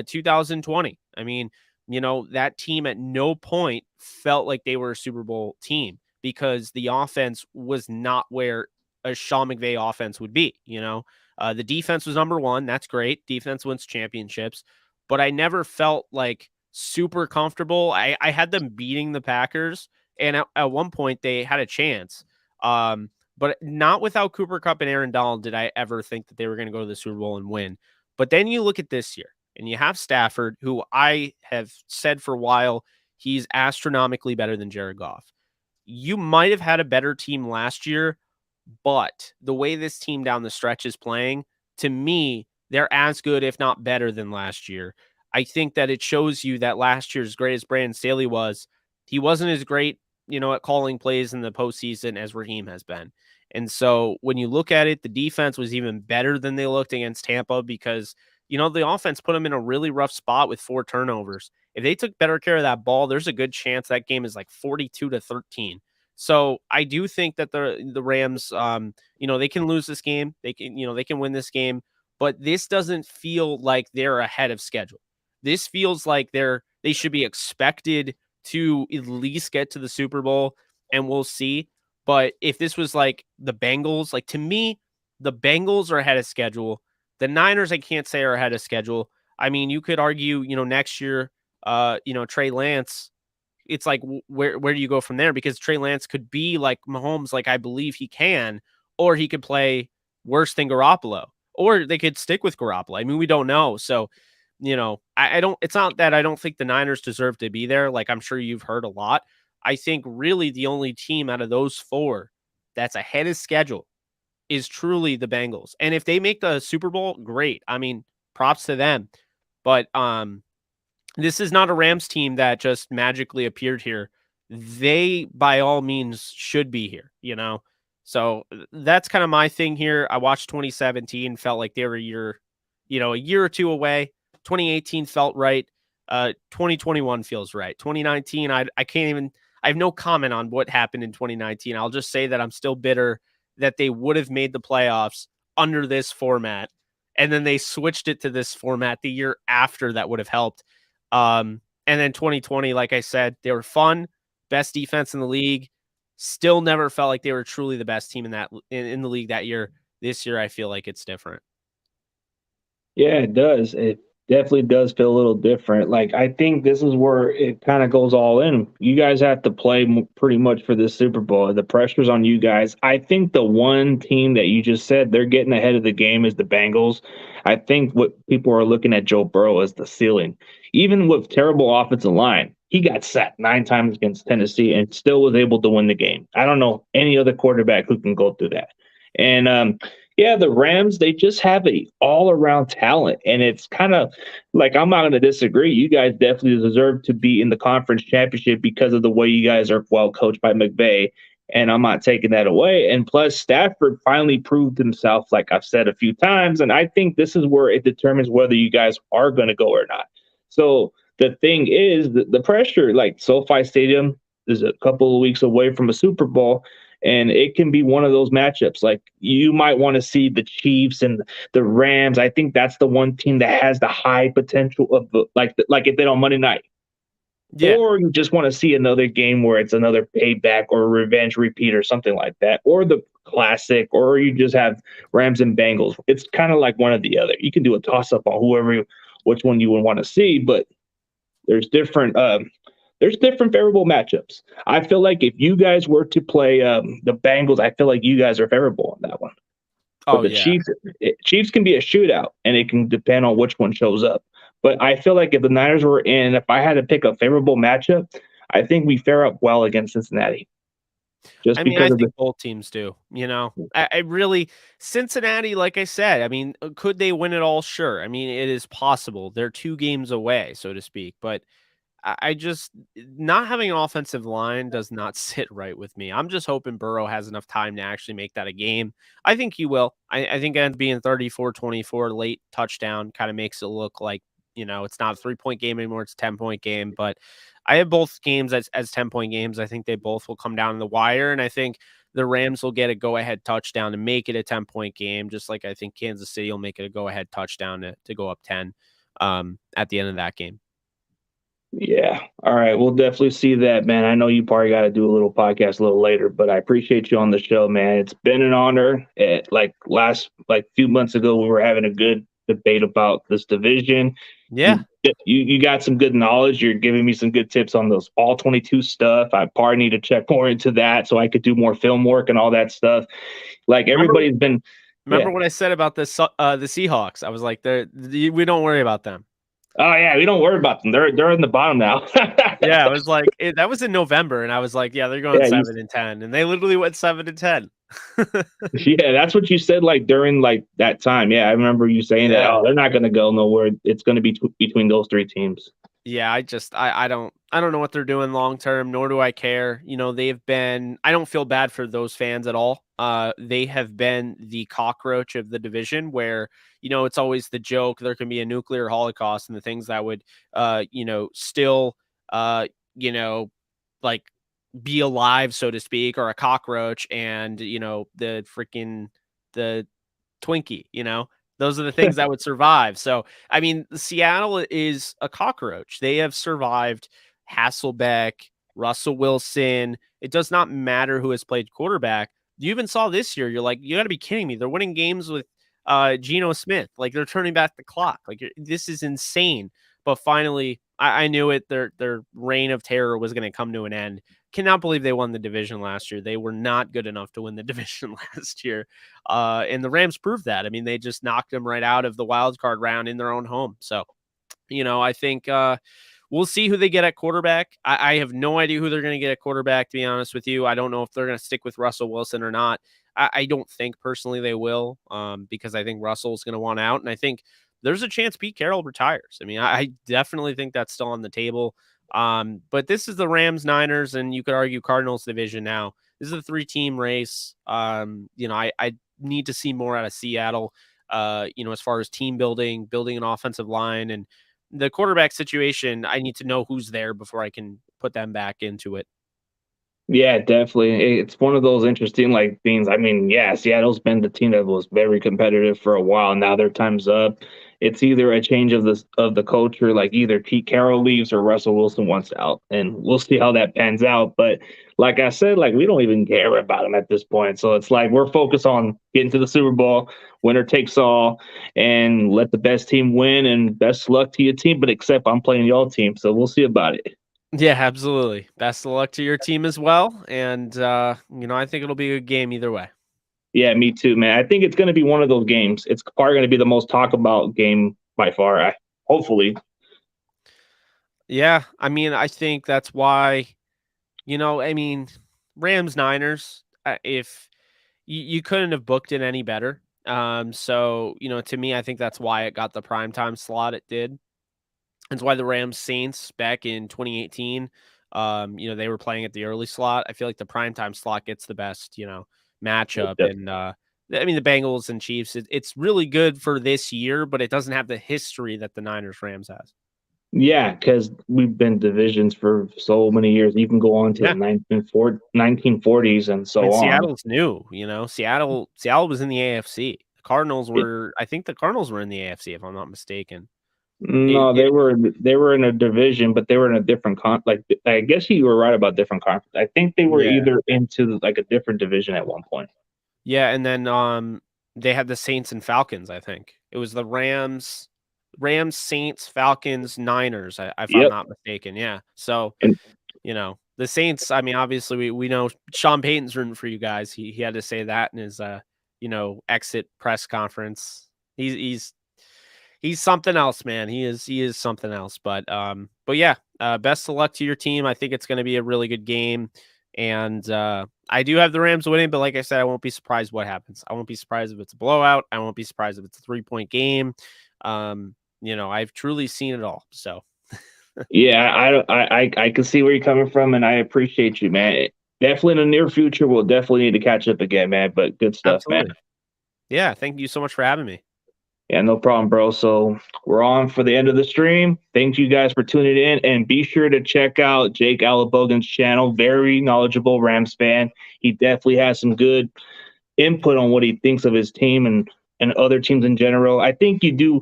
2020, I mean, that team at no point felt like they were a Super Bowl team because the offense was not where a Sean McVay offense would be. The defense was number 1. That's great. Defense wins championships, but I never felt like super comfortable. I had them beating the Packers, and at one point they had a chance. But not without Cooper Kupp and Aaron Donald did I ever think that they were going to go to the Super Bowl and win. But then you look at this year, and you have Stafford, who I have said for a while, he's astronomically better than Jared Goff. You might have had a better team last year, but the way this team down the stretch is playing, to me, they're as good, if not better than last year. I think that it shows you that last year's great as Brandon Staley was, he wasn't as great, at calling plays in the postseason as Raheem has been. And so when you look at it, the defense was even better than they looked against Tampa because, the offense put them in a really rough spot with 4 turnovers. If they took better care of that ball, there's a good chance that game is like 42-13. So I do think that the Rams, they can lose this game. They can win this game, but this doesn't feel like they're ahead of schedule. This feels like they should be expected to at least get to the Super Bowl, and we'll see. But if this was like the Bengals, like to me, the Bengals are ahead of schedule. The Niners, I can't say are ahead of schedule. I mean, you could argue, next year, Trey Lance, it's like, where do you go from there? Because Trey Lance could be like Mahomes, like I believe he can, or he could play worse than Garoppolo, or they could stick with Garoppolo. I mean, we don't know. So, I don't, it's not that I don't think the Niners deserve to be there. Like I'm sure you've heard a lot. I think really the only team out of those 4 that's ahead of schedule is truly the Bengals. And if they make the Super Bowl, great. I mean, props to them. But this is not a Rams team that just magically appeared here. They, by all means, should be here, So that's kind of my thing here. I watched 2017, felt like they were a year or 2 away. 2018 felt right. 2021 feels right. 2019, I can't even, I have no comment on what happened in 2019. I'll just say that I'm still bitter that they would have made the playoffs under this format. And then they switched it to this format the year after that would have helped. And then 2020, like I said, they were fun, best defense in the league. Still never felt like they were truly the best team in the league that year. This year, I feel like it's different. Yeah, it does. It definitely does feel a little different. Like, I think this is where it kind of goes all in. You guys have to play pretty much for this Super Bowl. The pressure's on you guys. I think the one team that you just said they're getting ahead of the game is the Bengals. I think what people are looking at Joe Burrow as the ceiling. Even with terrible offensive line, he got sacked 9 times against Tennessee and still was able to win the game. I don't know any other quarterback who can go through that. And yeah, the Rams, they just have a all-around talent, and it's kind of like, I'm not going to disagree. You guys definitely deserve to be in the conference championship because of the way you guys are well coached by McVay, and I'm not taking that away. And plus, Stafford finally proved himself, like I've said a few times, and I think this is where it determines whether you guys are going to go or not. So the thing is, the pressure, like SoFi Stadium is a couple of weeks away from a Super Bowl, and it can be one of those matchups. Like, you might want to see the Chiefs and the Rams. I think that's the one team that has the high potential of like if they on Monday night. Yeah. Or you just want to see another game where it's another payback or a revenge repeat or something like that, or the classic, or you just have Rams and Bengals. It's kind of like one or the other. You can do a toss up on which one you would want to see, but there's different favorable matchups. I feel like if you guys were to play the Bengals, I feel like you guys are favorable on that one. But the Chiefs can be a shootout, and it can depend on which one shows up. But I feel like if the Niners were in, if I had to pick a favorable matchup, I think we fare up well against Cincinnati. I think both teams do. I really, Cincinnati, like I said, I mean, could they win it all? Sure. I mean, it is possible. They're 2 games away, so to speak. But I just, not having an offensive line does not sit right with me. I'm just hoping Burrow has enough time to actually make that a game. I think he will. I think it ends up being 34-24 late touchdown kind of makes it look like, it's not a 3-point game anymore. It's a 10-point game. But I have both games as 10-point games. I think they both will come down to the wire. And I think the Rams will get a go-ahead touchdown to make it a 10-point game, just like I think Kansas City will make it a go-ahead touchdown to go up 10 at the end of that game. Yeah. All right. We'll definitely see that, man. I know you probably got to do a little podcast a little later, but I appreciate you on the show, man. It's been an honor. Few months ago, we were having a good debate about this division. Yeah. You got some good knowledge. You're giving me some good tips on those all 22 stuff. I probably need to check more into that so I could do more film work and all that stuff. Like, everybody's been. Remember what I said about the Seahawks? I was like, we don't worry about them. Oh yeah, we don't worry about them. They're in the bottom now. Yeah, I was like, that was in November, and I was like, yeah, they're going 7-10, and they literally went 7-10. Yeah, that's what you said like during like that time. Yeah, I remember you saying that. Yeah. Oh, they're not going to go nowhere. It's going to be between those three teams. Yeah, I don't know what they're doing long term, nor do I care. They've been I don't feel bad for those fans at all. They have been the cockroach of the division where, it's always the joke there can be a nuclear holocaust and the things that would still you know, like be alive, so to speak, or a cockroach and, the Twinkie, those are the things that would survive. So, I mean, Seattle is a cockroach. They have survived Hasselbeck, Russell Wilson. It does not matter who has played quarterback. You even saw this year. You're like, you got to be kidding me. They're winning games with Geno Smith. Like they're turning back the clock. Like this is insane. But finally, I knew it. Their reign of terror was going to come to an end. Cannot believe they won the division last year. They were not good enough to win the division last year. And the Rams proved that. I mean, they just knocked them right out of the wild card round in their own home. So, I think we'll see who they get at quarterback. I have no idea who they're going to get at quarterback, to be honest with you. I don't know if they're going to stick with Russell Wilson or not. I don't think personally they will, because I think Russell's going to want out. And I think there's a chance Pete Carroll retires. I mean, I definitely think that's still on the table. But this is the Rams, Niners, and you could argue Cardinals division now. This is a 3-team race. I need to see more out of Seattle, as far as team building an offensive line, and the quarterback situation. I need to know who's there before I can put them back into it. Yeah, definitely. It's one of those interesting like things. I mean, yeah, Seattle's been the team that was very competitive for a while. Now their time's up. It's either a change of the culture, like either Pete Carroll leaves or Russell Wilson wants out, and we'll see how that pans out. But like I said, like we don't even care about him at this point. So it's like we're focused on getting to the Super Bowl, winner takes all, and let the best team win. And best luck to your team. But except I'm playing y'all team, so we'll see about it. Yeah, absolutely. Best of luck to your team as well. And, I think it'll be a good game either way. Yeah, me too, man. I think it's going to be one of those games. It's probably going to be the most talk about game by far. Hopefully. Yeah, I mean, I think that's why, Rams Niners, if you couldn't have booked it any better. So, to me, I think that's why it got the primetime slot it did. That's why the Rams Saints back in 2018, they were playing at the early slot. I feel like the primetime slot gets the best, matchup. And the Bengals and Chiefs, it's really good for this year, but it doesn't have the history that the Niners Rams has. Yeah, because we've been divisions for so many years. You can go on to the 1940s and so on. Seattle's new, Seattle was in the AFC. The Cardinals were, I think the Cardinals were in the AFC, if I'm not mistaken. No, they were in a division, but they were in a different like I guess you were right about different conference. I think they were either into like a different division at one point. Yeah, and then they had the Saints and Falcons, I think. It was the Rams, Saints, Falcons, Niners, if I'm not mistaken. Yeah. So, the Saints, I mean, obviously we know Sean Payton's rooting for you guys. He had to say that in his exit press conference. He's something else, man. He is something else. But yeah, best of luck to your team. I think it's going to be a really good game. And I do have the Rams winning, but like I said, I won't be surprised what happens. I won't be surprised if it's a blowout. I won't be surprised if it's a 3-point game. I've truly seen it all. So yeah, I can see where you're coming from, and I appreciate you, man. Definitely in the near future, we'll definitely need to catch up again, man. But good stuff, absolutely, man. Yeah, thank you so much for having me. Yeah, no problem, bro. So we're on for the end of the stream. Thank you guys for tuning in, and be sure to check out Jake Ellenbogen's channel. Very knowledgeable Rams fan. He definitely has some good input on what he thinks of his team and other teams in general. I think you do a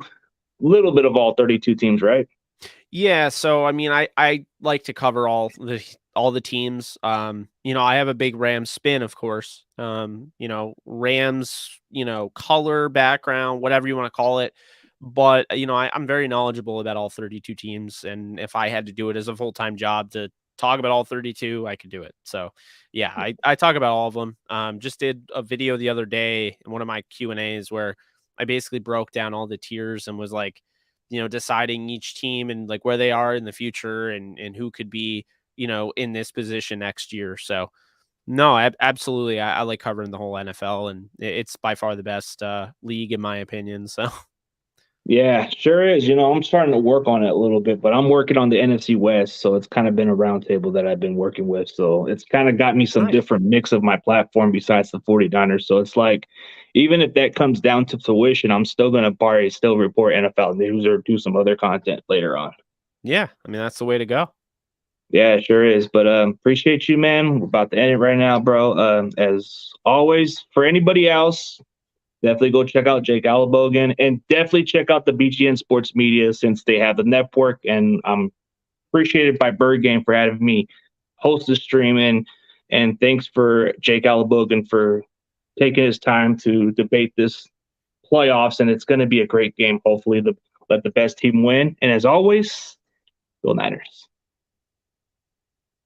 little bit of all 32 teams, right? Yeah, so I mean, I like to cover all the teams. I have a big Rams spin, of course. Rams, color, background, whatever you want to call it. But I'm very knowledgeable about all 32 teams, and if I had to do it as a full-time job to talk about all 32, I could do it. So yeah, I talk about all of them. Just did a video the other day in one of my Q&As where I basically broke down all the tiers and was like, deciding each team and like where they are in the future and who could be, in this position next year. So No, absolutely. I like covering the whole NFL, and it's by far the best league in my opinion. So Yeah, sure is. I'm starting to work on it a little bit, but I'm working on the NFC West, so it's kind of been a roundtable that I've been working with. So it's kind of got me some nice. different mix of my platform besides the 49ers. So it's like, even if that comes down to fruition, I'm still going to probably still report NFL news or do some other content later on. Yeah, I mean that's the way to go. Yeah, it sure is. But appreciate you, man. We're about to end it right now, bro. As always, for anybody else, definitely go check out Jake Ellenbogen and definitely check out the BGN Sports Media since they have the network. And I'm appreciated by Bird Game for having me host the stream. And thanks for Jake Ellenbogen for taking his time to debate this playoffs. And it's going to be a great game. Hopefully, let the best team win. And as always, go Niners.